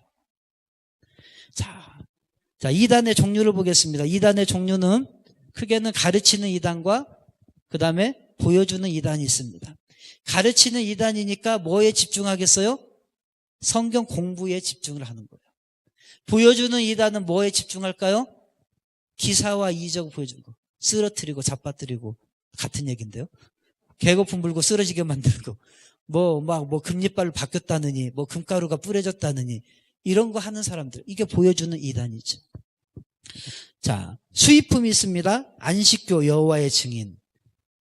자, 이단의 종류를 보겠습니다. 이단의 종류는 크게는 가르치는 이단과 그 다음에 보여주는 이단이 있습니다. 가르치는 이단이니까 뭐에 집중하겠어요? 성경 공부에 집중을 하는 거예요. 보여주는 이단은 뭐에 집중할까요? 기사와 이적 보여주는 거. 쓰러뜨리고 잡아뜨리고 같은 얘기인데요. 개거품 불고 쓰러지게 만들고 뭐 금리빨로 바뀌었다느니 뭐 금가루가 뿌려졌다느니 이런 거 하는 사람들. 이게 보여주는 이단이죠. 자, 수입품이 있습니다. 안식교 여호와의 증인.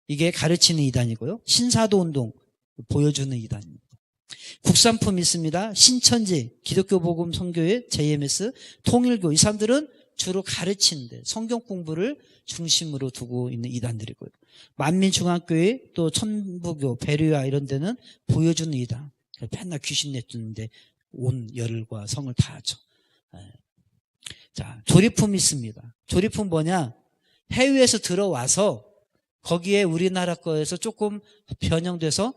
이게 가르치는 이단이고요. 신사도 운동 보여주는 이단입니다. 국산품이 있습니다. 신천지, 기독교 복음 선교회, JMS, 통일교. 이 사람들은 주로 가르치는데 성경 공부를 중심으로 두고 있는 이단들이고요. 만민중앙교회, 또 천부교, 베르야 이런 데는 보여주는 이단. 맨날 귀신 내쫓는데 온 열과 성을 다하죠. 자, 조리품이 있습니다. 조리품 뭐냐? 해외에서 들어와서 거기에 우리나라 거에서 조금 변형돼서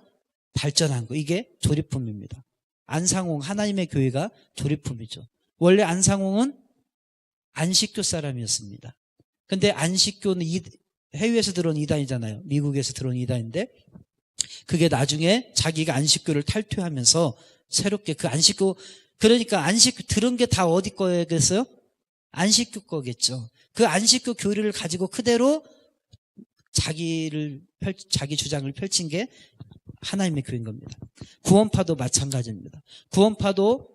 발전한 거. 이게 조리품입니다. 안상홍 하나님의 교회가 조리품이죠. 원래 안상홍은 안식교 사람이었습니다. 근데 안식교는 해외에서 들어온 이단이잖아요. 미국에서 들어온 이단인데 그게 나중에 자기가 안식교를 탈퇴하면서 새롭게 그 안식교, 그러니까 안식교 들은 게 다 어디 거겠어요? 안식교 거겠죠. 그 안식교 교리를 가지고 그대로 자기 주장을 펼친 게 하나님의 교회인 겁니다. 구원파도 마찬가지입니다. 구원파도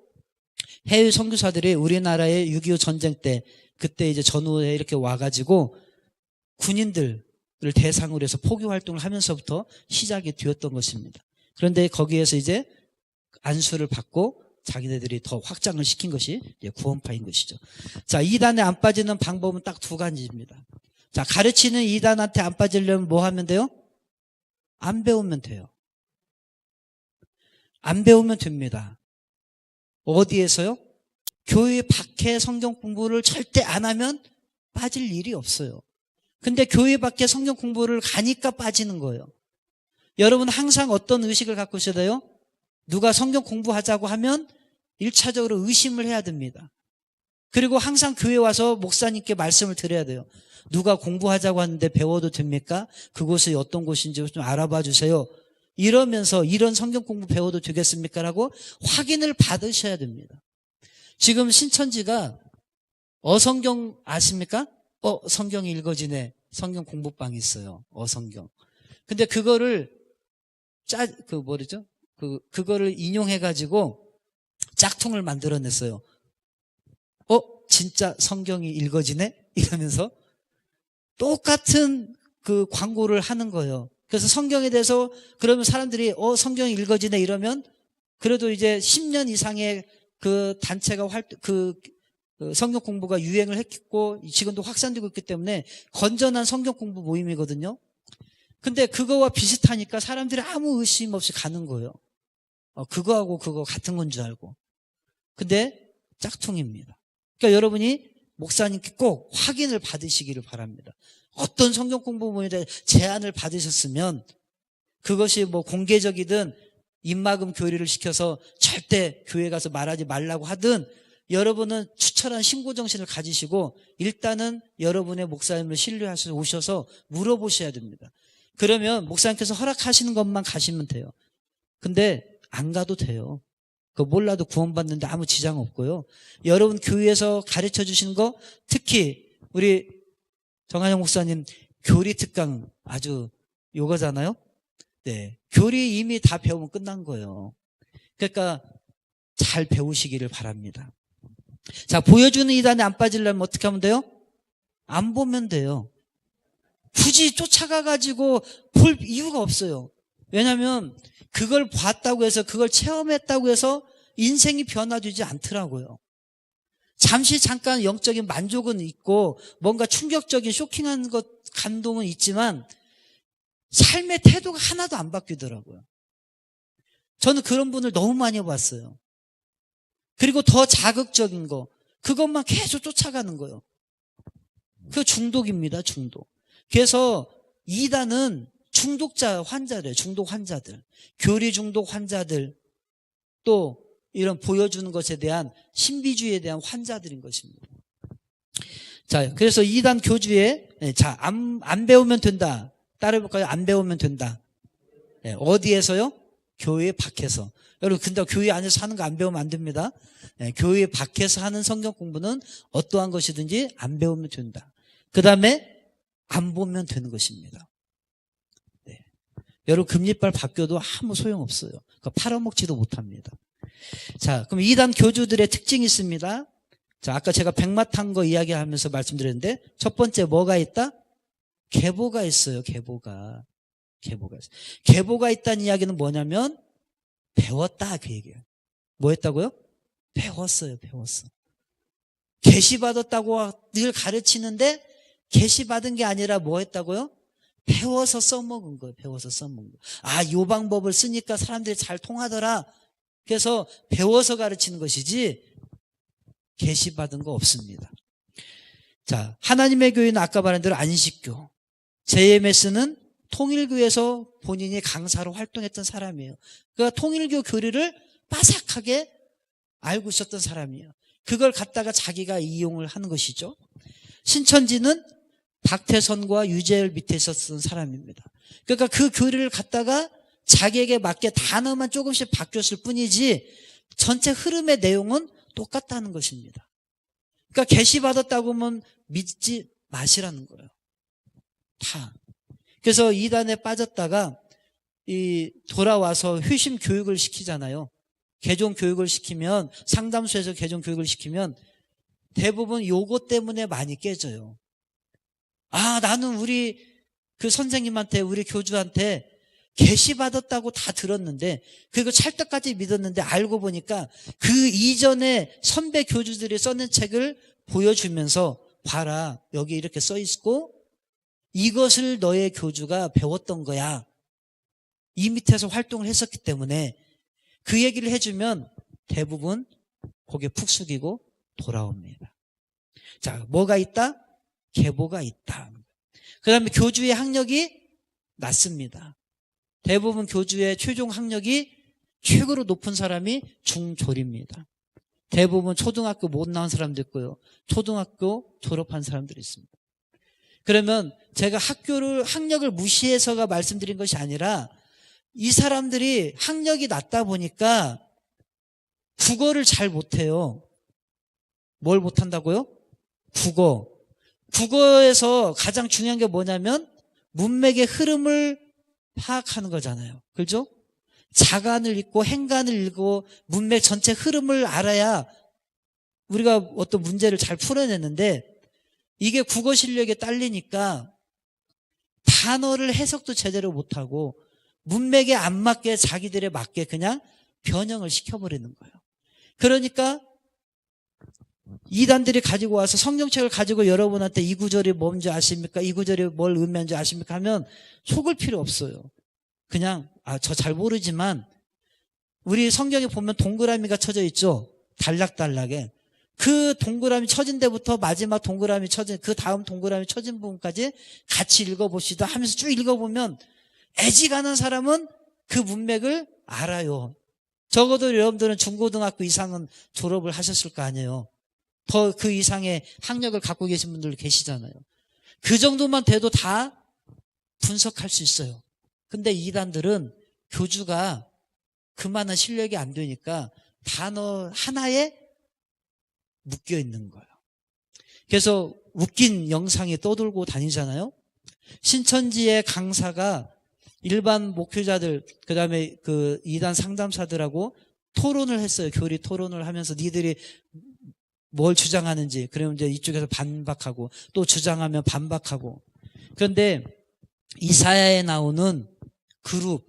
해외 선교사들이 우리나라의 6.25 전쟁 때 그때 이제 전후에 이렇게 와가지고 군인들을 대상으로 해서 포교 활동을 하면서부터 시작이 되었던 것입니다. 그런데 거기에서 이제 안수를 받고 자기네들이 더 확장을 시킨 것이 구원파인 것이죠. 자, 이단에 안 빠지는 방법은 딱 두 가지입니다. 자, 가르치는 이단한테 안 빠지려면 뭐 하면 돼요? 안 배우면 돼요. 안 배우면 됩니다. 어디에서요? 교회 밖에 성경 공부를 절대 안 하면 빠질 일이 없어요. 근데 교회 밖에 성경 공부를 가니까 빠지는 거예요. 여러분 항상 어떤 의식을 갖고 있어야 돼요? 누가 성경 공부하자고 하면 1차적으로 의심을 해야 됩니다. 그리고 항상 교회 와서 목사님께 말씀을 드려야 돼요. 누가 공부하자고 하는데 배워도 됩니까? 그곳이 어떤 곳인지 좀 알아봐 주세요. 이러면서 이런 성경 공부 배워도 되겠습니까? 라고 확인을 받으셔야 됩니다. 지금 신천지가 어성경 아십니까? 성경이 읽어지네. 성경 공부방이 있어요. 어성경. 근데 그거를 그거를 인용해가지고 짝퉁을 만들어냈어요. 진짜 성경이 읽어지네? 이러면서 똑같은 그 광고를 하는 거예요. 그래서 성경에 대해서 그러면 사람들이 성경이 읽어지네 이러면 그래도 이제 10년 이상의 그 단체가 그 성경 공부가 유행을 했고 지금도 확산되고 있기 때문에 건전한 성경 공부 모임이거든요. 근데 그거와 비슷하니까 사람들이 아무 의심 없이 가는 거예요. 그거하고 그거 같은 건 줄 알고. 근데 짝퉁입니다. 그러니까 여러분이 목사님께 꼭 확인을 받으시기를 바랍니다. 어떤 성경 공부 모임에 대해 제안을 받으셨으면 그것이 뭐 공개적이든 입막음 교리를 시켜서 절대 교회 가서 말하지 말라고 하든 여러분은 추천한 신고정신을 가지시고 일단은 여러분의 목사님을 신뢰하셔서 오셔서 물어보셔야 됩니다. 그러면 목사님께서 허락하시는 것만 가시면 돼요. 근데 안 가도 돼요. 그거 몰라도 구원받는데 아무 지장 없고요. 여러분 교회에서 가르쳐 주시는 거 특히 우리 정한영 목사님 교리 특강 아주 요거잖아요. 네, 교리 이미 다 배우면 끝난 거예요. 그러니까 잘 배우시기를 바랍니다. 자, 보여주는 이단에 안 빠지려면 어떻게 하면 돼요? 안 보면 돼요. 굳이 쫓아가가지고 볼 이유가 없어요. 왜냐하면 그걸 봤다고 해서 그걸 체험했다고 해서 인생이 변화되지 않더라고요. 잠깐 영적인 만족은 있고 뭔가 충격적인 쇼킹한 것 감동은 있지만 삶의 태도가 하나도 안 바뀌더라고요. 저는 그런 분을 너무 많이 봤어요. 그리고 더 자극적인 거 그것만 계속 쫓아가는 거예요. 그 중독입니다. 중독. 그래서 이단은 중독자 환자래요. 중독 환자들. 교리 중독 환자들 또 이런 보여주는 것에 대한 신비주의에 대한 환자들인 것입니다. 자, 그래서 이단 교주에 자, 안 배우면 된다. 따라해볼까요? 안 배우면 된다. 네, 어디에서요? 교회 밖에서. 여러분, 근데 교회 안에서 하는 거 안 배우면 안 됩니다. 네, 교회 밖에서 하는 성경 공부는 어떠한 것이든지 안 배우면 된다. 그 다음에 안 보면 되는 것입니다. 네. 여러분, 금리빨 바뀌어도 아무 소용없어요. 팔아먹지도 못합니다. 자, 그럼 이단 교주들의 특징이 있습니다. 자, 아까 제가 백마탄 거 이야기하면서 말씀드렸는데 첫 번째 뭐가 있다? 계보가 있어요. 계보가 있어요. 계보가 있다는 이야기는 뭐냐면 배웠다 그 얘기예요. 뭐 했다고요? 배웠어요. 계시받았다고 늘 가르치는데 계시받은 게 아니라 뭐 했다고요? 배워서 써먹은 거예요. 아, 요 방법을 쓰니까 사람들이 잘 통하더라. 그래서 배워서 가르치는 것이지 계시받은 거 없습니다. 자, 하나님의 교회는 아까 말한 대로 안식교, JMS는 통일교에서 본인이 강사로 활동했던 사람이에요. 그러니까 통일교 교리를 빠삭하게 알고 있었던 사람이에요. 그걸 갖다가 자기가 이용을 하는 것이죠. 신천지는 박태선과 유재열 밑에 있었던 사람입니다. 그러니까 그 교리를 갖다가 자기에게 맞게 단어만 조금씩 바뀌었을 뿐이지 전체 흐름의 내용은 똑같다는 것입니다. 그러니까 계시받았다고 하면 믿지 마시라는 거예요. 다. 그래서 이단에 빠졌다가 돌아와서 회심 교육을 시키잖아요. 개종 교육을 시키면, 상담소에서 개종 교육을 시키면 대부분 요거 때문에 많이 깨져요. 아, 나는 우리 그 선생님한테, 우리 교주한테 계시받았다고 다 들었는데, 그리고 찰떡까지 믿었는데 알고 보니까 그 이전에 선배 교주들이 써낸 책을 보여주면서 봐라, 여기 이렇게 써 있고 이것을 너의 교주가 배웠던 거야. 이 밑에서 활동을 했었기 때문에 그 얘기를 해주면 대부분 고개 푹 숙이고 돌아옵니다. 자, 뭐가 있다? 계보가 있다. 그 다음에 교주의 학력이 낮습니다. 대부분 교주의 최종 학력이 최고로 높은 사람이 중졸입니다. 대부분 초등학교 못 나온 사람도 있고요. 초등학교 졸업한 사람들이 있습니다. 그러면 제가 학력을 무시해서가 말씀드린 것이 아니라 이 사람들이 학력이 낮다 보니까 국어를 잘 못해요. 뭘 못한다고요? 국어에서 가장 중요한 게 뭐냐면 문맥의 흐름을 파악하는 거잖아요. 그렇죠? 자간을 읽고 행간을 읽고 문맥 전체 흐름을 알아야 우리가 어떤 문제를 잘 풀어내는데 이게 국어 실력에 딸리니까 단어를 해석도 제대로 못하고 문맥에 안 맞게 자기들에 맞게 그냥 변형을 시켜버리는 거예요. 그러니까 이단들이 가지고 와서 성경책을 가지고 여러분한테 이 구절이 뭔지 아십니까? 이 구절이 뭘 의미하는지 아십니까? 하면 속을 필요 없어요. 그냥 저 잘 모르지만 우리 성경에 보면 동그라미가 쳐져 있죠. 단락단락에. 그 동그라미 쳐진 데부터 마지막 동그라미 쳐진 그 다음 동그라미 쳐진 부분까지 같이 읽어봅시다 하면서 쭉 읽어보면 애지간한 사람은 그 문맥을 알아요. 적어도 여러분들은 중고등학교 이상은 졸업을 하셨을 거 아니에요. 더 그 이상의 학력을 갖고 계신 분들 계시잖아요. 그 정도만 돼도 다 분석할 수 있어요. 근데 이단들은 교주가 그만한 실력이 안 되니까 단어 하나에 묶여 있는 거예요. 그래서 웃긴 영상이 떠돌고 다니잖아요. 신천지의 강사가 일반 목회자들, 그 다음에 그 이단 상담사들하고 토론을 했어요. 교리 토론을 하면서 니들이 뭘 주장하는지. 그러면 이제 이쪽에서 반박하고 또 주장하면 반박하고. 그런데 이사야에 나오는 그룹,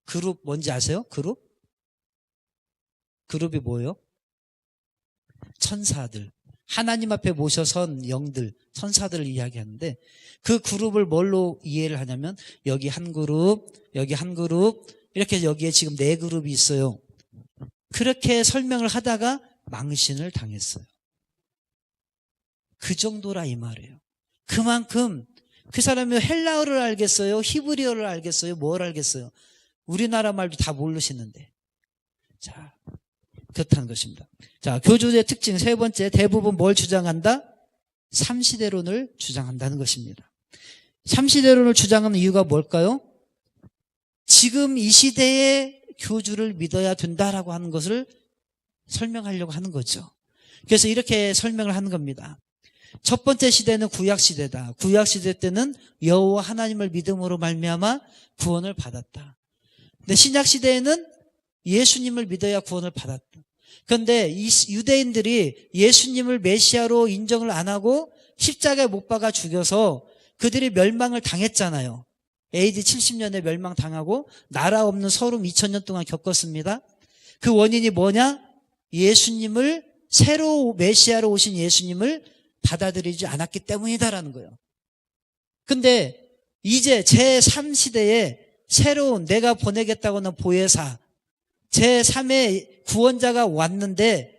그룹 뭔지 아세요? 그룹이 뭐예요? 천사들. 하나님 앞에 모셔선 영들, 천사들을 이야기하는데 그 그룹을 뭘로 이해를 하냐면 여기 한 그룹, 여기 한 그룹, 이렇게 여기에 지금 4그룹이 있어요. 그렇게 설명을 하다가 망신을 당했어요. 그 정도라 이 말이에요. 그만큼 그 사람이 헬라어를 알겠어요? 히브리어를 알겠어요? 뭘 알겠어요? 우리나라 말도 다 모르시는데. 자, 그렇다는 것입니다. 자, 교주의 특징 세 번째, 대부분 뭘 주장한다? 삼시대론을 주장한다는 것입니다. 삼시대론을 주장하는 이유가 뭘까요? 지금 이 시대에 교주를 믿어야 된다라고 하는 것을 설명하려고 하는 거죠. 그래서 이렇게 설명을 하는 겁니다. 첫 번째 시대는 구약시대다. 구약시대 때는 여호와 하나님을 믿음으로 말미암아 구원을 받았다. 근데 신약시대에는 예수님을 믿어야 구원을 받았다. 그런데 이 유대인들이 예수님을 메시아로 인정을 안 하고 십자가에 못 박아 죽여서 그들이 멸망을 당했잖아요. AD 70년에 멸망당하고 나라 없는 서름 2000년 동안 겪었습니다. 그 원인이 뭐냐? 예수님을 새로 메시아로 오신 예수님을 받아들이지 않았기 때문이다라는 거예요. 근데 이제 제3시대에 새로운 내가 보내겠다고 하는 보혜사 제3의 구원자가 왔는데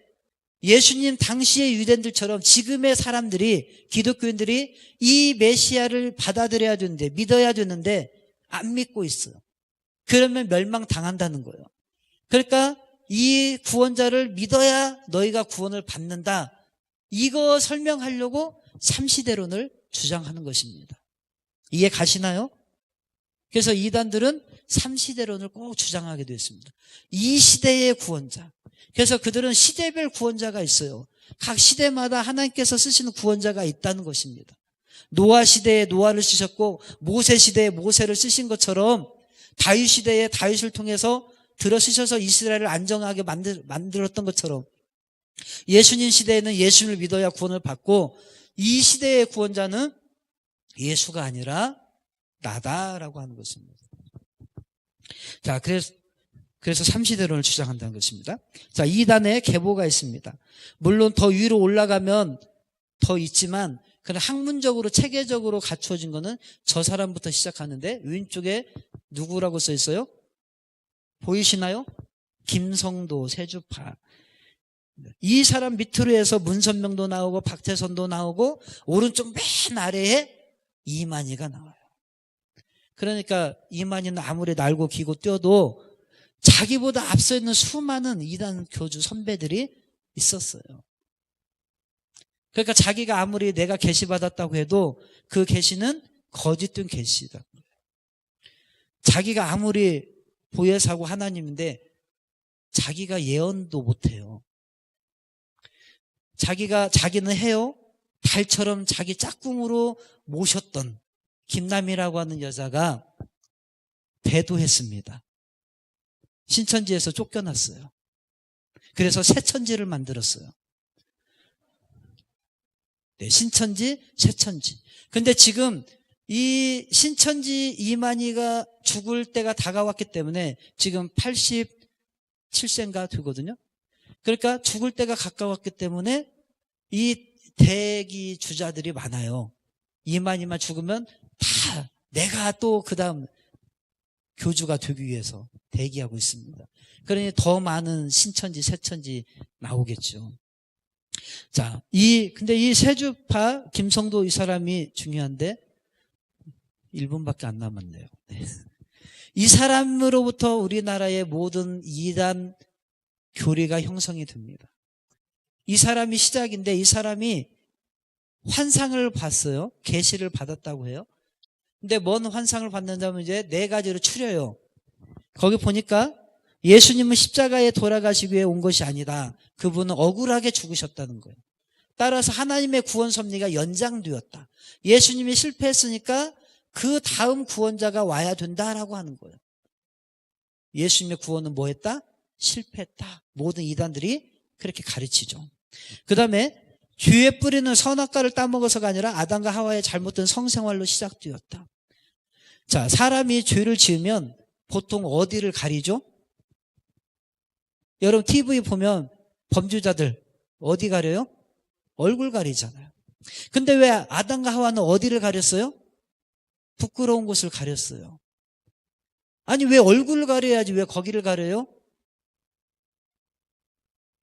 예수님 당시의 유대인들처럼 지금의 사람들이 기독교인들이 이 메시아를 받아들여야 되는데 믿어야 되는데 안 믿고 있어요. 그러면 멸망당한다는 거예요. 그러니까 이 구원자를 믿어야 너희가 구원을 받는다. 이거 설명하려고 삼시대론을 주장하는 것입니다. 이해 가시나요? 그래서 이단들은 삼시대론을 꼭 주장하게 되었습니다. 이 시대의 구원자. 그래서 그들은 시대별 구원자가 있어요. 각 시대마다 하나님께서 쓰시는 구원자가 있다는 것입니다. 노아 시대에 노아를 쓰셨고 모세 시대에 모세를 쓰신 것처럼 다윗 시대에 다윗을 통해서 들어 쓰셔서 이스라엘을 안정하게 만들었던 것처럼 예수님 시대에는 예수님을 믿어야 구원을 받고 이 시대의 구원자는 예수가 아니라 나다라고 하는 것입니다. 자, 그래서 삼시대론을 주장한다는 것입니다. 자, 2단에 계보가 있습니다. 물론 더 위로 올라가면 더 있지만 그냥 학문적으로 체계적으로 갖추어진 거는 저 사람부터 시작하는데 왼쪽에 누구라고 써 있어요? 보이시나요? 김성도 세주파. 이 사람 밑으로 해서 문선명도 나오고 박태선도 나오고 오른쪽 맨 아래에 이만희가 나와요. 그러니까 이만희는 아무리 날고 기고 뛰어도 자기보다 앞서 있는 수많은 이단 교주 선배들이 있었어요. 그러니까 자기가 아무리 내가 계시받았다고 해도 그 계시는 거짓된 계시다. 자기가 아무리 보혜사고 하나님인데 자기가 예언도 못해요. 자기는 해요. 달처럼 자기 짝꿍으로 모셨던 김남이라고 하는 여자가 배도했습니다. 신천지에서 쫓겨났어요. 그래서 새천지를 만들었어요. 네, 신천지, 새천지. 근데 지금 이 신천지 이만희가 죽을 때가 다가왔기 때문에 지금 87세인가 되거든요. 그러니까 죽을 때가 가까웠기 때문에 이 대기 주자들이 많아요. 이만희만 죽으면 다 내가 또 그 다음 교주가 되기 위해서 대기하고 있습니다. 그러니 더 많은 신천지, 새천지 나오겠죠. 자, 근데 이 세주파 김성도 이 사람이 중요한데 1분밖에 안 남았네요. 네. 이 사람으로부터 우리나라의 모든 이단 교리가 형성이 됩니다. 이 사람이 시작인데 이 사람이 환상을 봤어요. 계시를 받았다고 해요. 근데 뭔 환상을 받는다면 이제 4가지로 추려요. 거기 보니까 예수님은 십자가에 돌아가시기 위해 온 것이 아니다. 그분은 억울하게 죽으셨다는 거예요. 따라서 하나님의 구원 섭리가 연장되었다. 예수님이 실패했으니까 그 다음 구원자가 와야 된다라고 하는 거예요. 예수님의 구원은 뭐 했다? 실패했다. 모든 이단들이 그렇게 가르치죠. 그 다음에 죄의 뿌리는 선악과를 따먹어서가 아니라 아담과 하와의 잘못된 성생활로 시작되었다. 자, 사람이 죄를 지으면 보통 어디를 가리죠? 여러분 TV 보면 범죄자들 어디 가려요? 얼굴 가리잖아요. 근데 왜 아담과 하와는 어디를 가렸어요? 부끄러운 곳을 가렸어요. 아니 왜 얼굴을 가려야지 왜 거기를 가려요?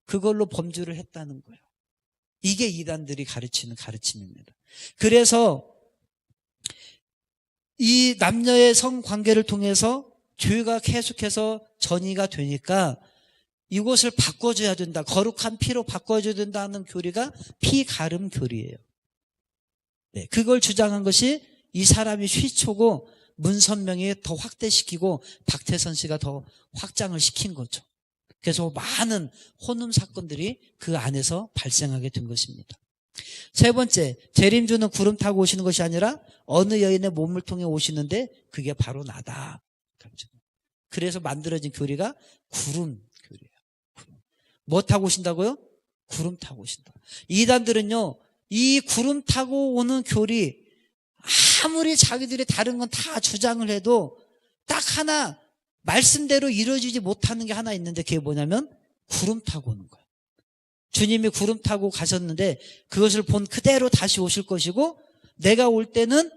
그걸로 범죄를 했다는 거예요. 이게 이단들이 가르치는 가르침입니다. 그래서 이 남녀의 성관계를 통해서 죄가 계속해서 전이가 되니까 이곳을 바꿔줘야 된다. 거룩한 피로 바꿔줘야 된다는 교리가 피가름 교리예요. 네, 그걸 주장한 것이 이 사람이 휘초고 문선명이 더 확대시키고 박태선 씨가 더 확장을 시킨 거죠. 그래서 많은 혼음 사건들이 그 안에서 발생하게 된 것입니다. 세 번째, 재림주는 구름 타고 오시는 것이 아니라 어느 여인의 몸을 통해 오시는데 그게 바로 나다. 그래서 만들어진 교리가 구름 교리예요. 구름. 뭐 타고 오신다고요? 구름 타고 오신다. 이단들은요, 이 구름 타고 오는 교리, 아무리 자기들이 다른 건 다 주장을 해도 딱 하나 말씀대로 이루어지지 못하는 게 하나 있는데 그게 뭐냐면 구름 타고 오는 거예요. 주님이 구름 타고 가셨는데 그것을 본 그대로 다시 오실 것이고 내가 올 때는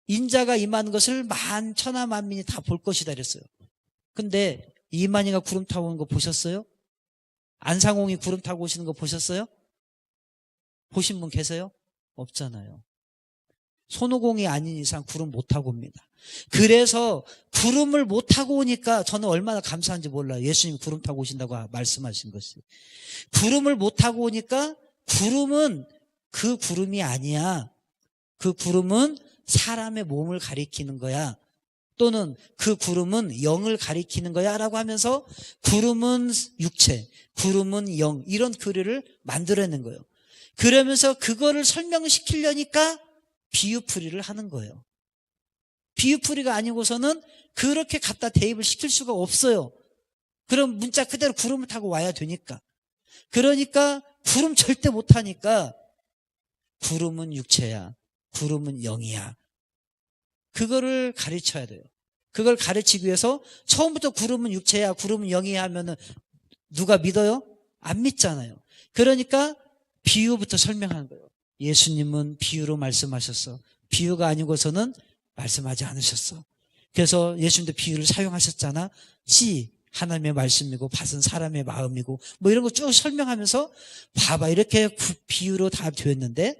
인자가 임하는 것을 만천하 만민이 다 볼 것이다 그랬어요. 근데 이만희가 구름 타고 오는 거 보셨어요? 안상홍이 구름 타고 오시는 거 보셨어요? 보신 분 계세요? 없잖아요. 손오공이 아닌 이상 구름 못 타고 옵니다. 그래서 구름을 못 타고 오니까 저는 얼마나 감사한지 몰라요. 예수님이 구름 타고 오신다고 말씀하신 것이. 구름을 못 타고 오니까 구름은 그 구름이 아니야. 그 구름은 사람의 몸을 가리키는 거야. 또는 그 구름은 영을 가리키는 거야 라고 하면서 구름은 육체, 구름은 영 이런 교리를 만들어낸 거예요. 그러면서 그거를 설명시키려니까 비유풀이를 하는 거예요. 비유풀이가 아니고서는 그렇게 갖다 대입을 시킬 수가 없어요. 그럼 문자 그대로 구름을 타고 와야 되니까. 그러니까 구름 절대 못 타니까 구름은 육체야. 구름은 영이야. 그거를 가르쳐야 돼요. 그걸 가르치기 위해서 처음부터 구름은 육체야. 구름은 영이야 하면은 누가 믿어요? 안 믿잖아요. 그러니까 비유부터 설명하는 거예요. 예수님은 비유로 말씀하셨어. 비유가 아니고서는 말씀하지 않으셨어. 그래서 예수님도 비유를 사용하셨잖아. 씨 하나님의 말씀이고 밭은 사람의 마음이고 뭐 이런 거 쭉 설명하면서 봐봐 이렇게 비유로 다 되었는데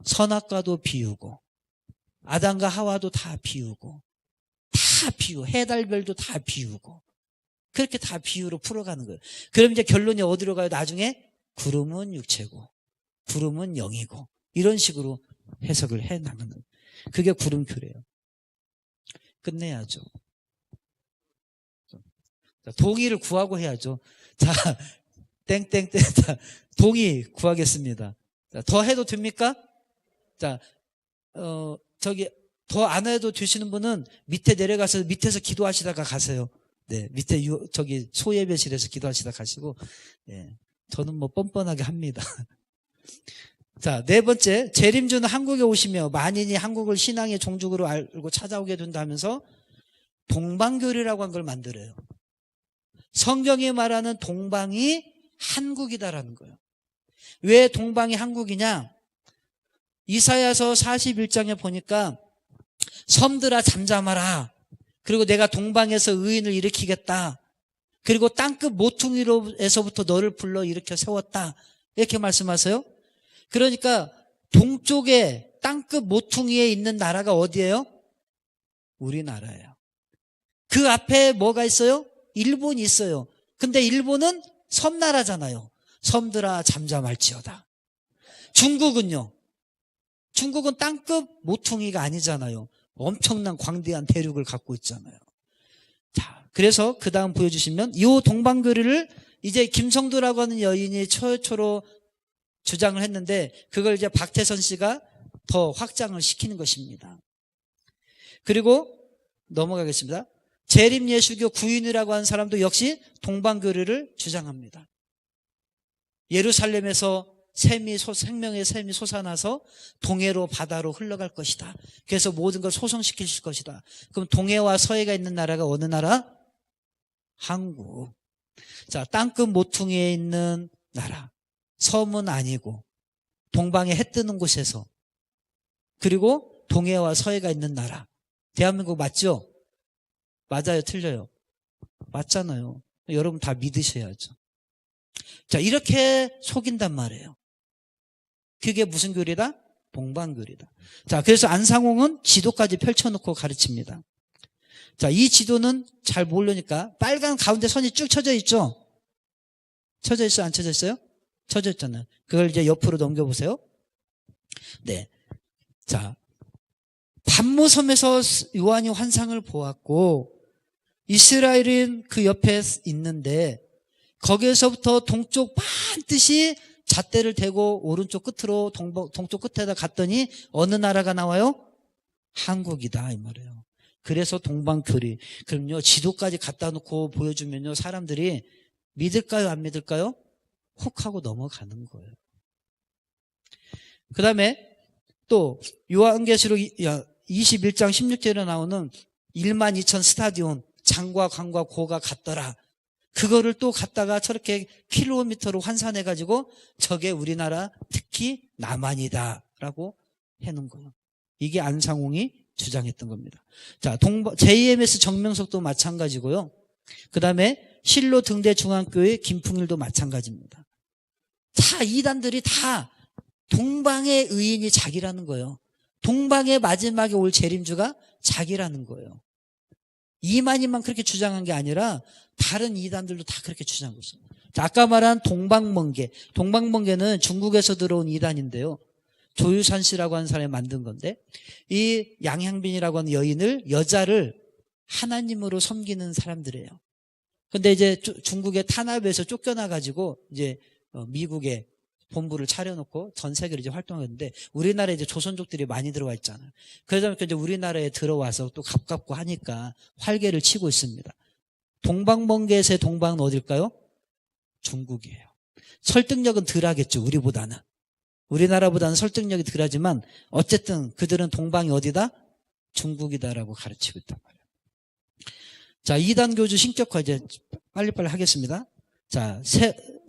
선악과도 비유고 아담과 하와도 다 비유고 다 비유 해달별도 다 비유고 그렇게 다 비유로 풀어가는 거예요. 그럼 이제 결론이 어디로 가요? 나중에 구름은 육체고 구름은 영이고 이런 식으로 해석을 해 나가는 그게 구름 교리예요. 끝내야죠. 동의를 구하고 해야죠. 자, 땡땡땡. 자, 동의 구하겠습니다. 자, 더 해도 됩니까? 자, 저기 더 안 해도 되시는 분은 밑에 내려가서 밑에서 기도하시다가 가세요. 네, 밑에 저기 소예배실에서 기도하시다 가시고, 예, 저는 뭐 뻔뻔하게 합니다. 자, 네 번째, 재림주는 한국에 오시며 만인이 한국을 신앙의 종족으로 알고 찾아오게 된다면서 동방교리라고 한 걸 만들어요. 성경이 말하는 동방이 한국이다라는 거예요. 왜 동방이 한국이냐? 이사야서 41장에 보니까 섬들아 잠잠하라. 그리고 내가 동방에서 의인을 일으키겠다. 그리고 땅끝 모퉁이로에서부터 너를 불러 일으켜 세웠다. 이렇게 말씀하세요. 그러니까 동쪽에 땅끝 모퉁이에 있는 나라가 어디예요? 우리나라예요. 그 앞에 뭐가 있어요? 일본이 있어요. 근데 일본은 섬나라잖아요. 섬들아 잠잠할지어다. 중국은요? 중국은 땅끝 모퉁이가 아니잖아요. 엄청난 광대한 대륙을 갖고 있잖아요. 자, 그래서 그 다음 보여주시면 이 동방교리를 이제 김성도라고 하는 여인이 최초로 주장을 했는데 그걸 이제 박태선 씨가 더 확장을 시키는 것입니다. 그리고 넘어가겠습니다. 재림예수교 구인이라고 하는 사람도 역시 동방교리를 주장합니다. 예루살렘에서 생명의 샘이 솟아나서 동해로 바다로 흘러갈 것이다. 그래서 모든 걸 소성시킬 것이다. 그럼 동해와 서해가 있는 나라가 어느 나라? 한국. 자, 땅끝 모퉁이에 있는 나라. 섬은 아니고 동방에 해 뜨는 곳에서, 그리고 동해와 서해가 있는 나라. 대한민국 맞죠? 맞아요, 틀려요? 맞잖아요. 여러분 다 믿으셔야죠. 자, 이렇게 속인단 말이에요. 그게 무슨 교리다? 동방교리다. 자, 그래서 안상홍은 지도까지 펼쳐놓고 가르칩니다. 자, 이 지도는 잘 모르니까 빨간 가운데 선이 쭉 쳐져 있죠? 쳐져 있어요? 안 쳐져 있어요? 쳐져 있잖아요. 그걸 이제 옆으로 넘겨보세요. 네. 자, 반모섬에서 요한이 환상을 보았고, 이스라엘은 그 옆에 있는데, 거기에서부터 동쪽 반드시 잣대를 대고 오른쪽 끝으로 동쪽 끝에다 갔더니 어느 나라가 나와요? 한국이다, 이 말이에요. 그래서 동방교리. 그럼요, 지도까지 갖다 놓고 보여주면요, 사람들이 믿을까요, 안 믿을까요? 혹 하고 넘어가는 거예요. 그 다음에 또 요한계시록 21장 16절에 나오는 12,000 스타디온, 장과 강과 고가 같더라. 그거를 또 갖다가 저렇게 킬로미터로 환산해가지고 저게 우리나라 특히 남한이다라고 해놓은 거예요. 이게 안상홍이 주장했던 겁니다. 자, JMS 정명석도 마찬가지고요. 그 다음에 실로 등대 중앙교회 김풍일도 마찬가지입니다. 자, 이단들이 다 동방의 의인이 자기라는 거예요. 동방의 마지막에 올 재림주가 자기라는 거예요. 이만희만 그렇게 주장한 게 아니라 다른 이단들도 다 그렇게 주장하고 있어요. 자, 아까 말한 동방멍게. 동방멍게는 중국에서 들어온 이단인데요. 조유산 씨라고 하는 사람이 만든 건데, 이 양향빈이라고 하는 여자를 하나님으로 섬기는 사람들이에요. 근데 이제 중국의 탄압에서 쫓겨나가지고 이제 미국에 본부를 차려놓고 전 세계로 이제 활동하는데, 우리나라에 이제 조선족들이 많이 들어와 있잖아요. 그러다 보니까 이제 우리나라에 들어와서 또 가깝고 하니까 활개를 치고 있습니다. 동방멍게에서의 동방은 어딜까요? 중국이에요. 설득력은 덜 하겠죠, 우리보다는. 우리나라보다는 설득력이 덜 하지만 어쨌든 그들은 동방이 어디다? 중국이다라고 가르치고 있단 말이에요. 자, 2단 교주 신격화 이제 빨리빨리 하겠습니다. 자,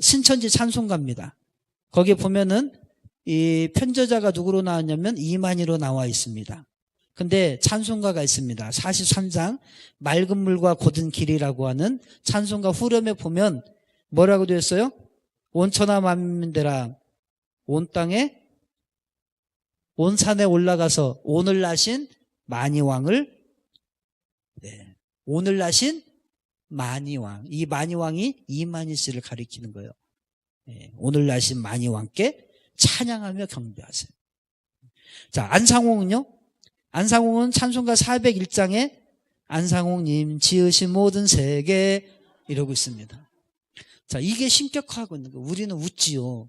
신천지 찬송가입니다. 거기에 보면은 이 편저자가 누구로 나왔냐면 이만희로 나와 있습니다. 근데 찬송가가 있습니다. 43장 맑은 물과 곧은 길이라고 하는 찬송가 후렴에 보면 뭐라고 되어 있어요? 온천하 만민들아, 온 땅에 온 산에 올라가서 오늘 나신 만이왕을, 네, 오늘 나신 만이왕, 이 만이왕이 이만희 씨를 가리키는 거예요. 네, 오늘 나신 만이왕께 찬양하며 경배하세요. 자, 안상홍은요? 안상홍은 찬송가 401장에 안상홍님 지으신 모든 세계 이러고 있습니다. 자, 이게 신격화하고 있는 거예요. 우리는 웃지요.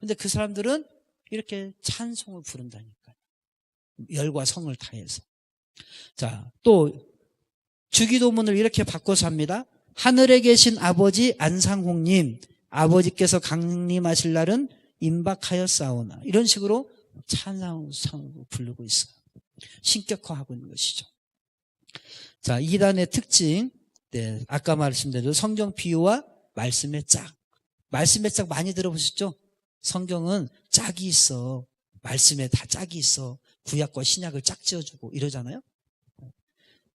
근데 그 사람들은 이렇게 찬송을 부른다니까요. 열과 성을 다해서. 자, 또 주기도문을 이렇게 바꿔서 합니다. 하늘에 계신 아버지 안상홍님, 아버지께서 강림하실 날은 임박하였사오나. 이런 식으로 찬송을 부르고 있어요. 신격화하고 있는 것이죠. 자, 2단의 특징. 네, 아까 말씀드린 성경 비유와 말씀의 짝. 말씀의 짝 많이 들어보셨죠? 성경은 짝이 있어. 말씀에 다 짝이 있어. 구약과 신약을 짝 지어주고 이러잖아요.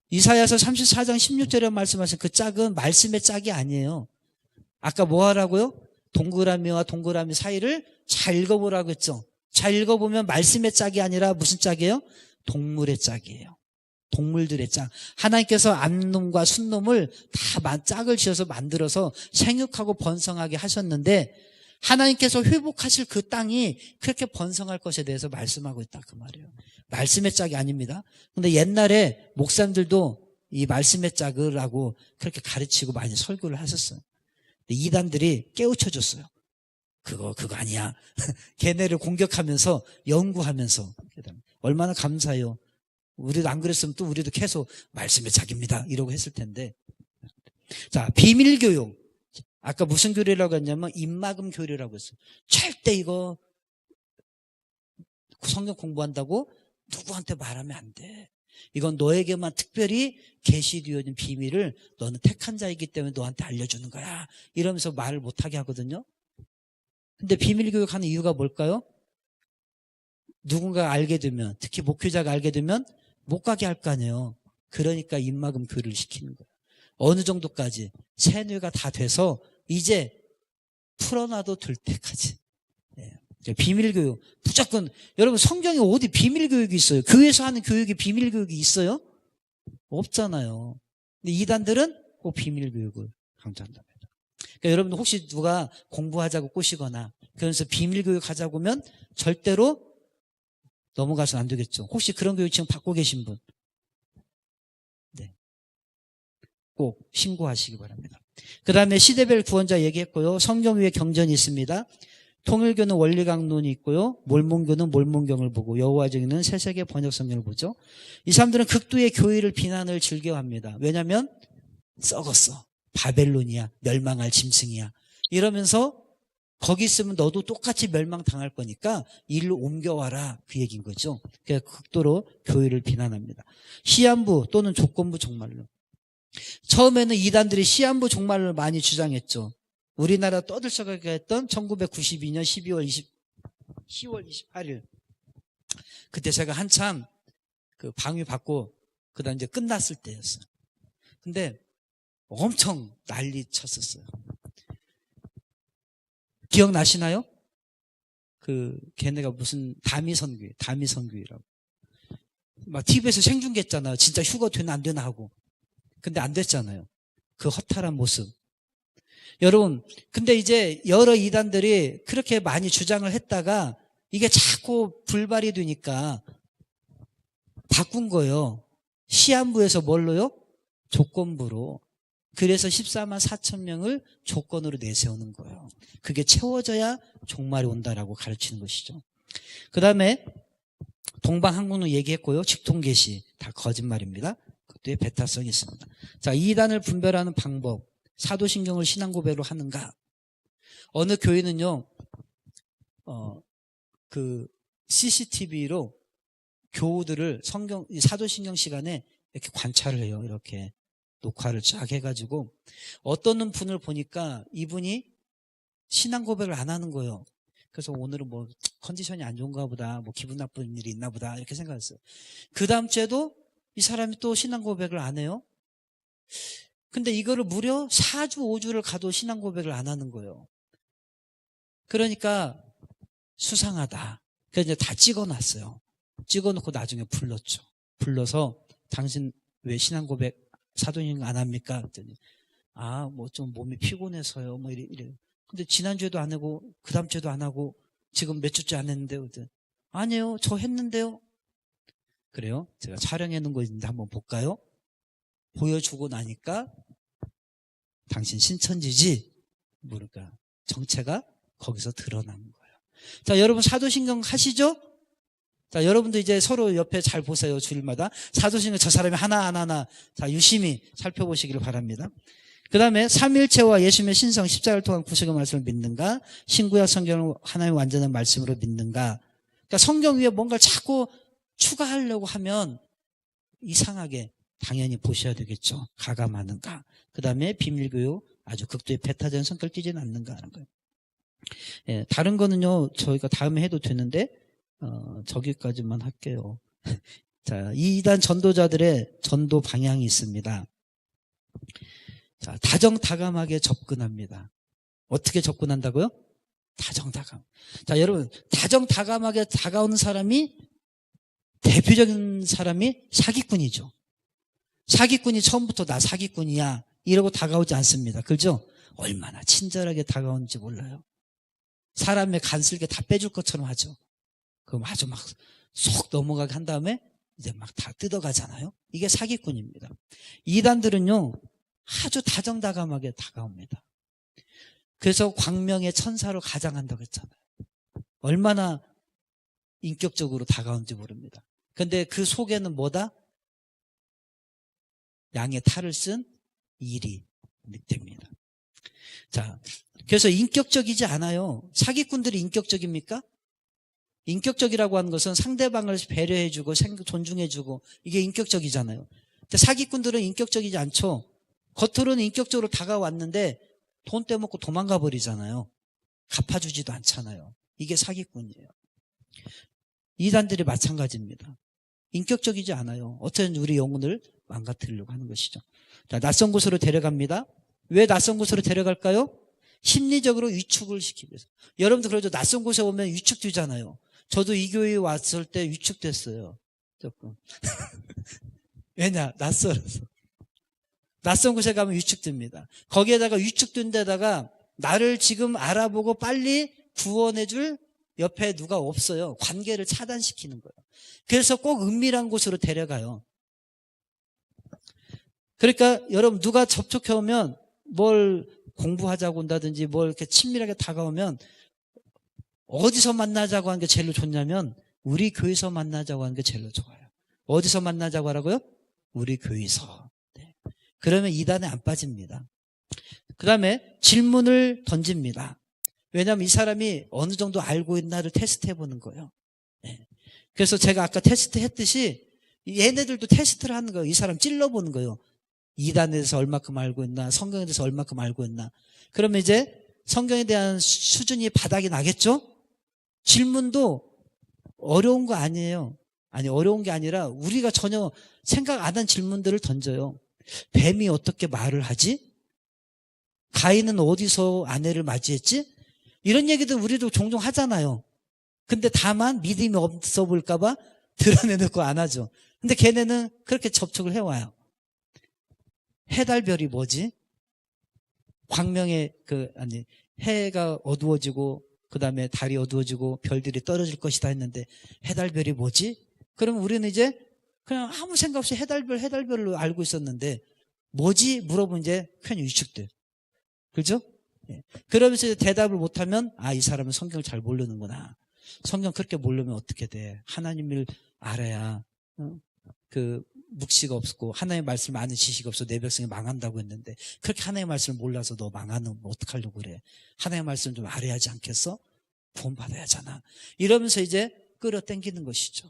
이사야서 34장 16절에 말씀하신 그 짝은 말씀의 짝이 아니에요. 아까 뭐 하라고요? 동그라미와 동그라미 사이를 잘 읽어보라고 했죠. 잘 읽어보면 말씀의 짝이 아니라 무슨 짝이에요? 동물의 짝이에요. 동물들의 짝. 하나님께서 암놈과 순놈을 다 짝을 지어서 만들어서 생육하고 번성하게 하셨는데, 하나님께서 회복하실 그 땅이 그렇게 번성할 것에 대해서 말씀하고 있다, 그 말이에요. 말씀의 짝이 아닙니다. 근데 옛날에 목사님들도 이 말씀의 짝을 하고 그렇게 가르치고 많이 설교를 하셨어요. 이단들이 깨우쳐줬어요. 그거 아니야. 걔네를 공격하면서 연구하면서. 얼마나 감사해요. 우리도 안 그랬으면 또 우리도 계속 말씀의 짝입니다 이러고 했을 텐데. 자, 비밀교육. 아까 무슨 교리라고 했냐면 입막음 교리라고 했어요. 절대 이거 성경 공부한다고 누구한테 말하면 안 돼. 이건 너에게만 특별히 계시되어진 비밀을 너는 택한 자이기 때문에 너한테 알려주는 거야. 이러면서 말을 못하게 하거든요. 근데 비밀 교육하는 이유가 뭘까요? 누군가 알게 되면, 특히 목회자가 알게 되면 못 가게 할 거 아니에요. 그러니까 입막음 교리를 시키는 거예요. 어느 정도까지 세뇌가 다 돼서 이제 풀어놔도 될 때까지. 비밀 교육 무조건. 여러분, 성경에 어디 비밀 교육이 있어요? 교회에서 하는 교육이 비밀 교육이 있어요? 없잖아요. 근데 이단들은 꼭 비밀 교육을 강조한답니다. 그러니까 여러분, 혹시 누가 공부하자고 꼬시거나 그러면서 비밀 교육 하자고 하면 절대로 넘어가서는 안 되겠죠. 혹시 그런 교육 지금 받고 계신 분, 네, 꼭 신고하시기 바랍니다. 그 다음에 시대별 구원자 얘기했고요. 성경 위에 경전이 있습니다. 통일교는 원리강론이 있고요. 몰몬교는 몰몬경을 보고, 여호와 증인은 새세계 번역 성경을 보죠. 이 사람들은 극도의 교회를 비난을 즐겨합니다. 왜냐하면 썩었어, 바벨론이야, 멸망할 짐승이야, 이러면서 거기 있으면 너도 똑같이 멸망당할 거니까 일로 옮겨와라, 그 얘기인 거죠. 그래서 극도로 교회를 비난합니다. 시한부 또는 조건부 종말론. 처음에는 이단들이 시한부 종말론을 많이 주장했죠. 우리나라 떠들썩하게 했던 1992년 10월 28일. 그때 제가 한참 그 방위 받고 그다음 이제 끝났을 때였어요. 근데 엄청 난리 쳤었어요. 기억나시나요? 걔네가 무슨 다미선교회라고. 막 TV에서 생중계했잖아요. 진짜 휴가 되나 안 되나 하고. 근데 안 됐잖아요. 그 허탈한 모습. 여러분, 근데 이제 여러 이단들이 그렇게 많이 주장을 했다가 이게 자꾸 불발이 되니까 바꾼 거예요. 시한부에서 뭘로요? 조건부로. 그래서 14만 4천 명을 조건으로 내세우는 거예요. 그게 채워져야 종말이 온다라고 가르치는 것이죠. 그 다음에 동방항공론 얘기했고요. 직통계시 다 거짓말입니다. 그것도 배타성이 있습니다. 자, 이단을 분별하는 방법. 사도신경을 신앙고백으로 하는가? 어느 교회는요, CCTV로 교우들을 사도신경 시간에 이렇게 관찰을 해요. 이렇게 녹화를 쫙 해가지고 어떤 분을 보니까 이분이 신앙고백을 안 하는 거예요. 그래서 오늘은 뭐 컨디션이 안 좋은가 보다, 뭐 기분 나쁜 일이 있나 보다, 이렇게 생각했어요. 그 다음 주에도 이 사람이 또 신앙고백을 안 해요. 근데 이거를 무려 4주, 5주를 가도 신앙고백을 안 하는 거예요. 그러니까 수상하다. 그래서 이제 다 찍어놨어요. 찍어놓고 나중에 불렀죠. 불러서 당신 왜 신앙고백 사도님 안 합니까? 그랬더니 뭐 좀 몸이 피곤해서요. 뭐 이래. 근데 지난주에도 안 하고 그 다음 주에도 안 하고 지금 몇 주째 안 했는데요. 그랬더니 아니요, 저 했는데요. 그래요? 제가 촬영해 놓은 거 있는데 한번 볼까요? 보여주고 나니까 당신 신천지지? 모를까. 정체가 거기서 드러난 거예요. 자, 여러분 사도신경 하시죠? 자, 여러분도 이제 서로 옆에 잘 보세요. 주일마다. 사도신경 저 사람이 하나 자, 유심히 살펴보시기를 바랍니다. 그 다음에 삼일체와 예수님의 신성 십자가를 통한 구속의 말씀을 믿는가? 신구약 성경을 하나님의 완전한 말씀으로 믿는가? 그러니까 성경 위에 뭔가를 자꾸 추가하려고 하면 이상하게 당연히 보셔야 되겠죠. 가감하는가? 그 다음에 비밀교육 아주 극도의 배타적인 성격을 띠지는 않는가 하는 거예요. 예, 다른 거는요 저희가 다음에 해도 되는데 저기까지만 할게요. 자, 이단 전도자들의 전도 방향이 있습니다. 자, 다정다감하게 접근합니다. 어떻게 접근한다고요? 다정다감. 자, 여러분, 다정다감하게 다가오는 사람이, 대표적인 사람이 사기꾼이죠. 사기꾼이 처음부터 나 사기꾼이야 이러고 다가오지 않습니다. 그죠? 얼마나 친절하게 다가오는지 몰라요. 사람의 간슬게 다 빼줄 것처럼 하죠. 그럼 아주 막 속 넘어가게 한 다음에 이제 막 다 뜯어가잖아요. 이게 사기꾼입니다. 이단들은요 아주 다정다감하게 다가옵니다. 그래서 광명의 천사로 가장한다고 했잖아요. 얼마나 인격적으로 다가오는지 모릅니다. 그런데 그 속에는 뭐다? 양의 탈을 쓴 일이 됩니다. 자, 그래서 인격적이지 않아요. 사기꾼들이 인격적입니까? 인격적이라고 하는 것은 상대방을 배려해주고 존중해주고 이게 인격적이잖아요. 근데 사기꾼들은 인격적이지 않죠. 겉으로는 인격적으로 다가왔는데 돈 떼먹고 도망가 버리잖아요. 갚아주지도 않잖아요. 이게 사기꾼이에요. 이단들이 마찬가지입니다. 인격적이지 않아요. 어쨌든 우리 영혼을 망가뜨리려고 하는 것이죠. 자, 낯선 곳으로 데려갑니다. 왜 낯선 곳으로 데려갈까요? 심리적으로 위축을 시키기 위해서. 여러분도 그러죠. 낯선 곳에 오면 위축되잖아요. 저도 이 교회에 왔을 때 위축됐어요. 조금. 왜냐? 낯설어서. 낯선 곳에 가면 위축됩니다. 거기에다가 위축된 데다가 나를 지금 알아보고 빨리 구원해줄 옆에 누가 없어요. 관계를 차단시키는 거예요. 그래서 꼭 은밀한 곳으로 데려가요. 그러니까 여러분 누가 접촉해 오면 뭘 공부하자고 온다든지 뭘 이렇게 친밀하게 다가오면 어디서 만나자고 하는 게 제일 좋냐면 우리 교회에서 만나자고 하는 게 제일 좋아요. 어디서 만나자고 하라고요? 우리 교회에서. 네. 그러면 이단에 안 빠집니다. 그 다음에 질문을 던집니다. 왜냐하면 이 사람이 어느 정도 알고 있나를 테스트해 보는 거예요. 네. 그래서 제가 아까 테스트 했듯이 얘네들도 테스트를 하는 거예요. 이 사람 찔러보는 거예요. 이단에 대해서 얼마큼 알고 있나, 성경에 대해서 얼마큼 알고 있나. 그러면 이제 성경에 대한 수준이 바닥이 나겠죠? 질문도 어려운 거 아니에요. 아니, 어려운 게 아니라 우리가 전혀 생각 안 한 질문들을 던져요. 뱀이 어떻게 말을 하지? 가인은 어디서 아내를 맞이했지? 이런 얘기도 우리도 종종 하잖아요. 근데 다만 믿음이 없어 볼까봐 드러내놓고 안 하죠. 근데 걔네는 그렇게 접촉을 해와요. 해달별이 뭐지? 광명에 해가 어두워지고 그 다음에 달이 어두워지고 별들이 떨어질 것이다 했는데 해달별이 뭐지? 그러면 우리는 이제 그냥 아무 생각 없이 해달별로 알고 있었는데 뭐지? 물어보면 이제 괜히 위축돼. 그죠? 예. 그러면서 이제 대답을 못하면 이 사람은 성경을 잘 모르는구나. 성경 그렇게 모르면 어떻게 돼? 하나님을 알아야 그 묵시가 없고 하나님의 말씀 아는 지식이 없어 내 백성이 망한다고 했는데 그렇게 하나님의 말씀을 몰라서 너 망하는 어떡하려고 그래? 하나님의 말씀 좀 알아야 하지 않겠어? 구원받아야 하잖아. 이러면서 이제 끌어당기는 것이죠.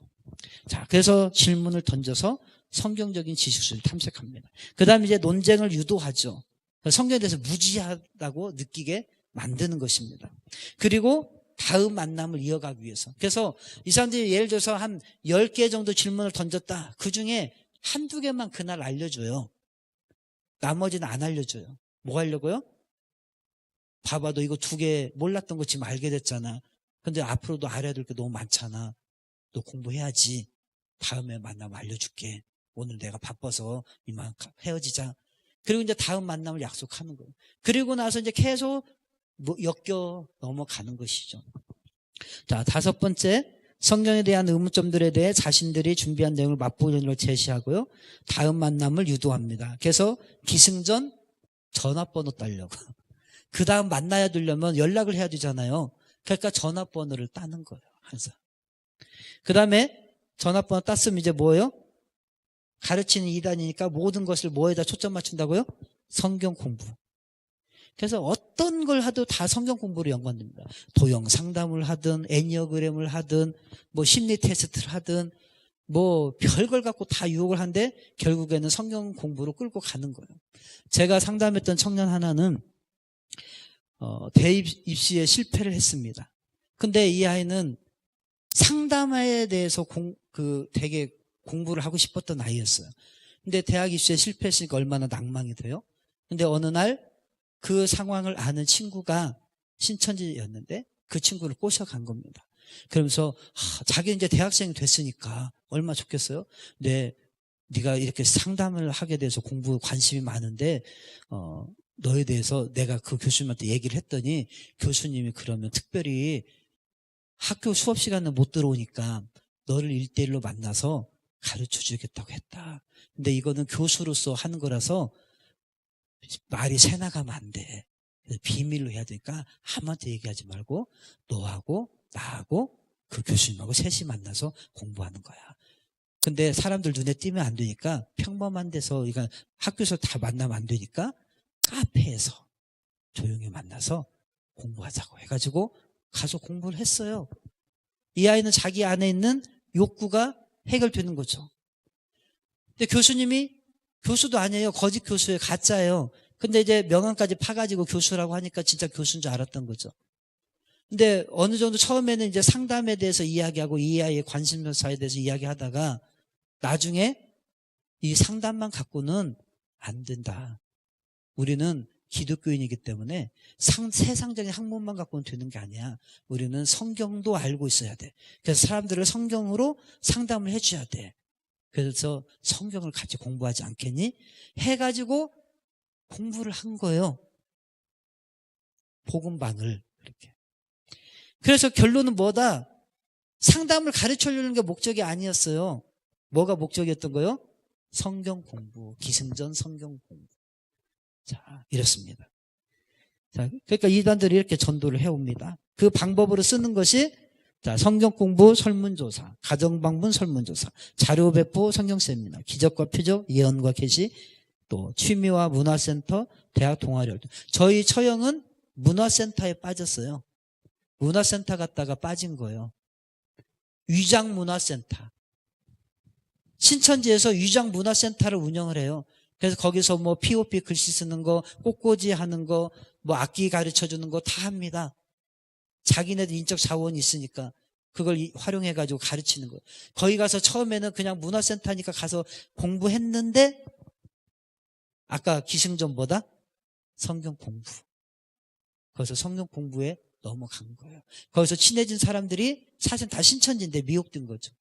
자, 그래서 질문을 던져서 성경적인 지식을 탐색합니다. 그 다음에 이제 논쟁을 유도하죠. 성경에 대해서 무지하다고 느끼게 만드는 것입니다. 그리고 다음 만남을 이어가기 위해서. 그래서 이 사람들이 예를 들어서 한 10개 정도 질문을 던졌다. 그중에 한두 개만 그날 알려줘요. 나머지는 안 알려줘요. 뭐 하려고요? 봐봐, 너 이거 2개 몰랐던 거 지금 알게 됐잖아. 근데 앞으로도 알아야 될 게 너무 많잖아. 너 공부해야지. 다음에 만나면 알려줄게. 오늘 내가 바빠서 이만 헤어지자. 그리고 이제 다음 만남을 약속하는 거예요. 그리고 나서 이제 계속 엮여 넘어가는 것이죠. 자, 5번째. 성경에 대한 의문점들에 대해 자신들이 준비한 내용을 맛보는 걸 제시하고요. 다음 만남을 유도합니다. 그래서 기승전 전화번호 따려고. 그 다음 만나야 되려면 연락을 해야 되잖아요. 그러니까 전화번호를 따는 거예요. 항상. 그 다음에 전화번호 땄으면 이제 뭐예요? 가르치는 이단이니까 모든 것을 뭐에다 초점 맞춘다고요? 성경 공부. 그래서 어떤 걸 하도 다 성경 공부로 연관됩니다. 도형 상담을 하든 애니어그램을 하든 뭐 심리 테스트를 하든 뭐 별걸 갖고 다 유혹을 하는데 결국에는 성경 공부로 끌고 가는 거예요. 제가 상담했던 청년 하나는 대입 입시에 실패를 했습니다. 근데 이 아이는 상담에 대해서 되게 공부를 하고 싶었던 아이였어요. 근데 대학 입시에 실패했으니까 얼마나 낭망이 돼요? 근데 어느 날 그 상황을 아는 친구가 신천지였는데 그 친구를 꼬셔간 겁니다. 그러면서 자기 이제 대학생이 됐으니까 얼마나 좋겠어요? 네, 네가 이렇게 상담을 하게 돼서 공부에 관심이 많은데 너에 대해서 내가 그 교수님한테 얘기를 했더니 교수님이 그러면 특별히 학교 수업 시간에 못 들어오니까 너를 1대1로 만나서 가르쳐 주겠다고 했다. 근데 이거는 교수로서 하는 거라서 말이 새나가면 안 돼. 비밀로 해야 되니까 아무한테 얘기하지 말고 너하고 나하고 그 교수님하고 셋이 만나서 공부하는 거야. 근데 사람들 눈에 띄면 안 되니까 평범한 데서, 그러니까 학교에서 다 만나면 안 되니까 카페에서 조용히 만나서 공부하자고 해가지고 가서 공부를 했어요. 이 아이는 자기 안에 있는 욕구가 해결되는 거죠. 근데 교수님이 교수도 아니에요. 거짓 교수예요. 가짜예요. 근데 이제 명함까지 파가지고 교수라고 하니까 진짜 교수인 줄 알았던 거죠. 근데 어느 정도 처음에는 이제 상담에 대해서 이야기하고 이 아이의 관심사에 대해서 이야기하다가 나중에 이 상담만 갖고는 안 된다. 우리는 기독교인이기 때문에 세상적인 학문만 갖고는 되는 게 아니야. 우리는 성경도 알고 있어야 돼. 그래서 사람들을 성경으로 상담을 해줘야 돼. 그래서 성경을 같이 공부하지 않겠니? 해가지고 공부를 한 거예요. 복음방을 그렇게. 그래서 결론은 뭐다? 상담을 가르쳐 주는 게 목적이 아니었어요. 뭐가 목적이었던 거예요? 성경 공부, 기승전 성경 공부. 자, 이렇습니다. 자, 그러니까 이단들이 이렇게 전도를 해옵니다. 그 방법으로 쓰는 것이 자, 성경 공부 설문조사, 가정방문 설문조사, 자료 배포 성경 세미나, 기적과 표적, 예언과 계시, 또 취미와 문화센터, 대학 동아리 활동. 저희 처형은 문화센터에 빠졌어요. 문화센터 갔다가 빠진 거예요. 위장문화센터. 신천지에서 위장문화센터를 운영을 해요. 그래서 거기서 뭐 POP 글씨 쓰는 거, 꽃꽂이 하는 거, 뭐 악기 가르쳐 주는 거 다 합니다. 자기네들 인적 자원이 있으니까 그걸 활용해가지고 가르치는 거예요. 거기 가서 처음에는 그냥 문화센터니까 가서 공부했는데 아까 기승전보다 성경 공부. 거기서 성경 공부에 넘어간 거예요. 거기서 친해진 사람들이 사실 다 신천지인데 미혹된 거죠.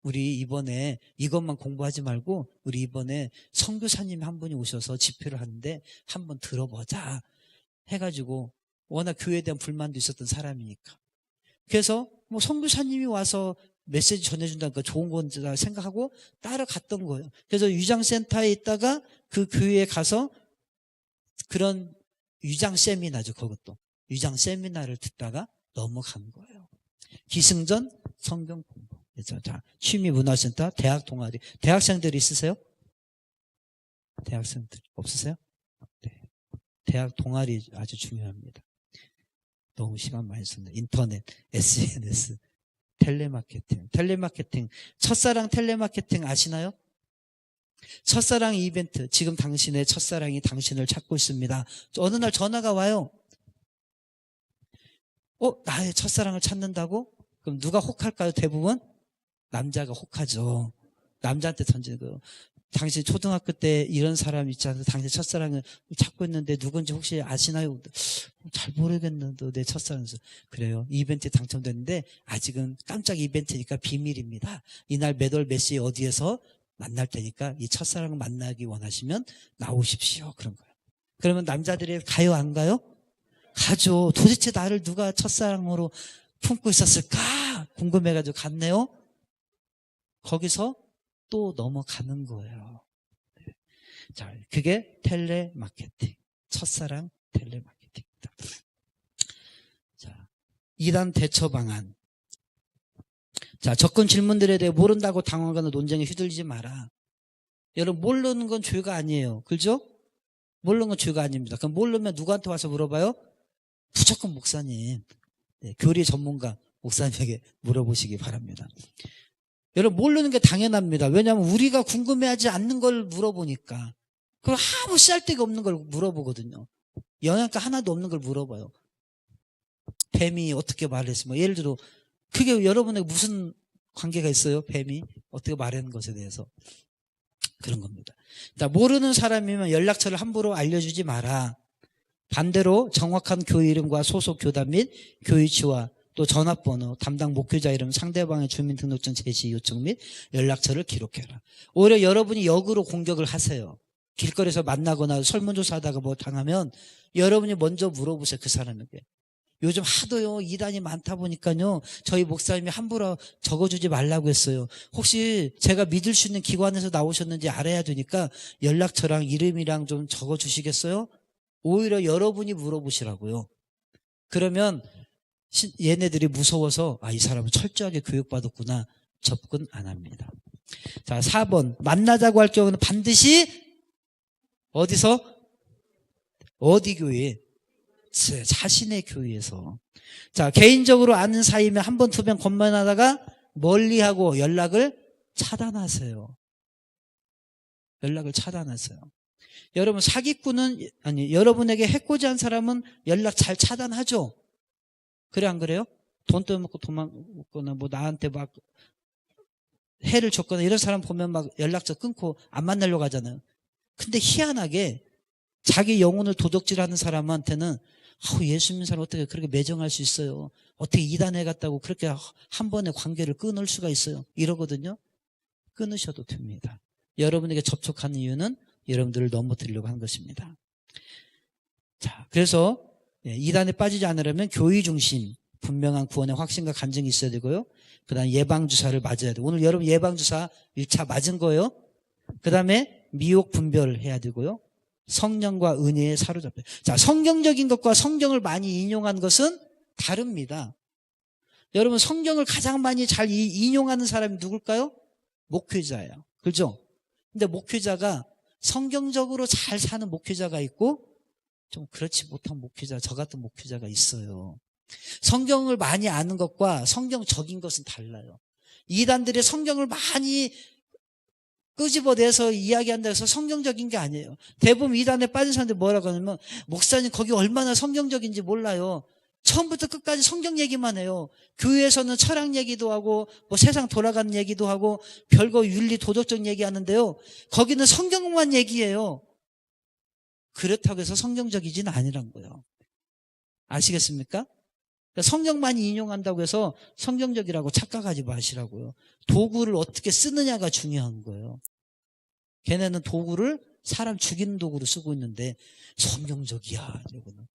우리 이번에 이것만 공부하지 말고 우리 이번에 선교사님 한 분이 오셔서 집회를 하는데 한번 들어보자 해가지고 워낙 교회에 대한 불만도 있었던 사람이니까. 그래서 뭐 선교사님이 와서 메시지 전해준다니까 좋은 건지 생각하고 따라갔던 거예요. 그래서 위장센터에 있다가 그 교회에 가서 그런 위장 세미나죠. 그것도. 위장 세미나를 듣다가 넘어간 거예요. 기승전 성경 공부. 그래서 자, 취미 문화센터, 대학 동아리. 대학생들 있으세요? 대학생들 없으세요? 네. 대학 동아리 아주 중요합니다. 너무 시간 많이 썼네. 인터넷, SNS, 텔레마케팅. 텔레마케팅. 첫사랑 텔레마케팅 아시나요? 첫사랑 이벤트. 지금 당신의 첫사랑이 당신을 찾고 있습니다. 어느 날 전화가 와요. 나의 첫사랑을 찾는다고? 그럼 누가 혹할까요? 대부분? 남자가 혹하죠. 남자한테 던지는 거예요. 당신 초등학교 때 이런 사람 있잖아요. 당신 첫사랑을 찾고 있는데 누군지 혹시 아시나요? 잘 모르겠는데 내 첫사랑에서. 그래요. 이벤트에 당첨됐는데 아직은 깜짝 이벤트니까 비밀입니다. 이날 몇 월 몇 시에 어디에서 만날 테니까 이 첫사랑을 만나기 원하시면 나오십시오. 그런 거예요. 그러면 남자들이 가요 안 가요? 가죠. 도대체 나를 누가 첫사랑으로 품고 있었을까? 궁금해가지고 갔네요. 거기서 또 넘어가는 거예요. 자, 그게 텔레마케팅. 첫사랑 텔레마케팅입니다. 자, 2단 대처 방안. 자, 접근 질문들에 대해 모른다고 당황하거나 논쟁에 휘둘리지 마라. 여러분, 모르는 건 죄가 아니에요. 그죠? 모르는 건 죄가 아닙니다. 그럼 모르면 누구한테 와서 물어봐요? 무조건 목사님. 네, 교리 전문가 목사님에게 물어보시기 바랍니다. 여러분, 모르는 게 당연합니다. 왜냐하면 우리가 궁금해하지 않는 걸 물어보니까. 그럼 아무 쓸데가 없는 걸 물어보거든요. 영양가 하나도 없는 걸 물어봐요. 뱀이 어떻게 말했어? 뭐 예를 들어 그게 여러분에게 무슨 관계가 있어요? 뱀이 어떻게 말하는 것에 대해서. 그런 겁니다. 자, 모르는 사람이면 연락처를 함부로 알려주지 마라. 반대로 정확한 교회 이름과 소속 교단 및 교위치와 또 전화번호, 담당 목회자 이름, 상대방의 주민등록증 제시 요청 및 연락처를 기록해라. 오히려 여러분이 역으로 공격을 하세요. 길거리에서 만나거나 설문조사하다가 뭐 당하면 여러분이 먼저 물어보세요. 그 사람에게. 요즘 하도요 이단이 많다 보니까요 저희 목사님이 함부로 적어주지 말라고 했어요. 혹시 제가 믿을 수 있는 기관에서 나오셨는지 알아야 되니까 연락처랑 이름이랑 좀 적어주시겠어요? 오히려 여러분이 물어보시라고요. 그러면 얘네들이 무서워서 이 사람은 철저하게 교육받았구나 접근 안 합니다. 자, 4번 만나자고 할 경우는 반드시 어디서? 어디 교회? 자신의 교회에서. 자, 개인적으로 아는 사이면 한 번, 두 번 건면하다가 멀리하고 연락을 차단하세요. 연락을 차단하세요. 여러분, 사기꾼은, 여러분에게 해코지 한 사람은 연락 잘 차단하죠? 그래, 안 그래요? 돈 떠먹고 도망거나, 뭐, 나한테 막, 해를 줬거나 이런 사람 보면 막 연락처 끊고 안 만나려고 하잖아요. 근데 희한하게 자기 영혼을 도둑질하는 사람한테는 예수 믿는 사람 어떻게 그렇게 매정할 수 있어요? 어떻게 이단에 갔다고 그렇게 한 번에 관계를 끊을 수가 있어요? 이러거든요. 끊으셔도 됩니다. 여러분에게 접촉하는 이유는 여러분들을 넘어뜨리려고 하는 것입니다. 자, 그래서 이단에 빠지지 않으려면 교의 중심, 분명한 구원의 확신과 간증이 있어야 되고요. 그 다음에 예방주사를 맞아야 돼요. 오늘 여러분 예방주사 1차 맞은 거예요. 그 다음에 미혹 분별해야 되고요. 성령과 은혜에 사로잡혀요. 자, 성경적인 것과 성경을 많이 인용한 것은 다릅니다. 여러분, 성경을 가장 많이 잘 인용하는 사람이 누굴까요? 목회자예요. 그렇죠? 근데 목회자가 성경적으로 잘 사는 목회자가 있고 좀 그렇지 못한 목회자, 저 같은 목회자가 있어요. 성경을 많이 아는 것과 성경적인 것은 달라요. 이단들이 성경을 많이 끄집어내서 이야기한다 해서 성경적인 게 아니에요. 대부분 이단에 빠진 사람들이 뭐라고 하냐면 목사님 거기 얼마나 성경적인지 몰라요. 처음부터 끝까지 성경 얘기만 해요. 교회에서는 철학 얘기도 하고 뭐 세상 돌아가는 얘기도 하고 별거 윤리 도덕적 얘기하는데요. 거기는 성경만 얘기해요. 그렇다고 해서 성경적이지는 아니란 거예요. 아시겠습니까? 성경만 인용한다고 해서 성경적이라고 착각하지 마시라고요. 도구를 어떻게 쓰느냐가 중요한 거예요. 걔네는 도구를 사람 죽이는 도구로 쓰고 있는데 성경적이야. 이거는.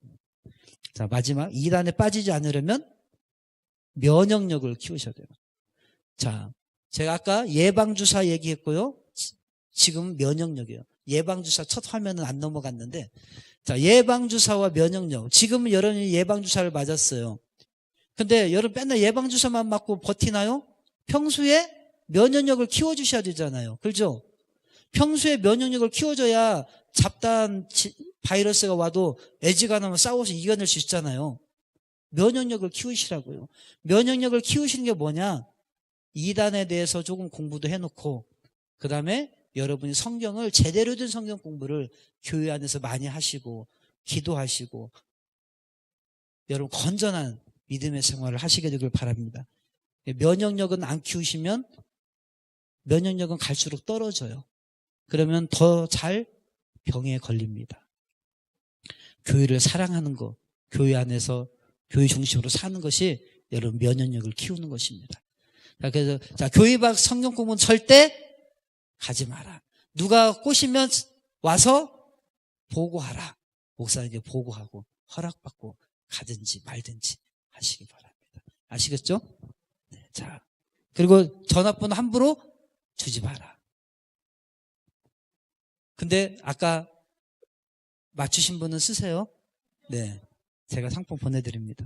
자, 마지막 2단에 빠지지 않으려면 면역력을 키우셔야 돼요. 자, 제가 아까 예방주사 얘기했고요. 지금 면역력이에요. 예방주사 첫 화면은 안 넘어갔는데 자, 예방주사와 면역력. 지금 여러분이 예방주사를 맞았어요. 근데 여러분 맨날 예방주사만 맞고 버티나요? 평소에 면역력을 키워주셔야 되잖아요. 그렇죠? 평소에 면역력을 키워줘야 잡다한 바이러스가 와도 애지간하면 싸워서 이겨낼 수 있잖아요. 면역력을 키우시라고요. 면역력을 키우시는 게 뭐냐? 이단에 대해서 조금 공부도 해놓고 그 다음에 여러분이 성경을 제대로 된 성경 공부를 교회 안에서 많이 하시고 기도하시고 여러분 건전한 믿음의 생활을 하시게 되길 바랍니다. 면역력은 안 키우시면 면역력은 갈수록 떨어져요. 그러면 더 잘 병에 걸립니다. 교회를 사랑하는 것, 교회 안에서 교회 중심으로 사는 것이 여러분 면역력을 키우는 것입니다. 그래서 자, 교회 밖 성경 공부는 절대 가지 마라. 누가 꼬시면 와서 보고하라. 목사님께 보고하고 허락받고 가든지 말든지 하시기 바랍니다. 아시겠죠? 네, 자, 그리고 전화번호 함부로 주지 마라. 근데 아까 맞추신 분은 쓰세요. 네, 제가 상품 보내드립니다.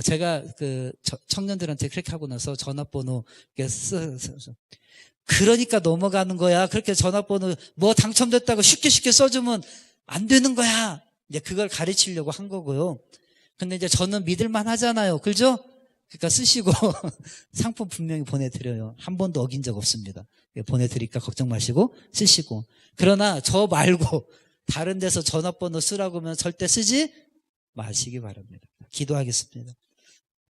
제가 청년들한테 그렇게 하고 나서 전화번호 그러니까 넘어가는 거야. 그렇게 전화번호 뭐 당첨됐다고 쉽게 써주면 안 되는 거야. 이제 그걸 가르치려고 한 거고요. 근데 이제 저는 믿을만 하잖아요. 그죠? 그러니까 쓰시고 상품 분명히 보내드려요. 한 번도 어긴 적 없습니다. 보내드리니까 걱정 마시고 쓰시고. 그러나 저 말고 다른 데서 전화번호 쓰라고 하면 절대 쓰지 마시기 바랍니다. 기도하겠습니다.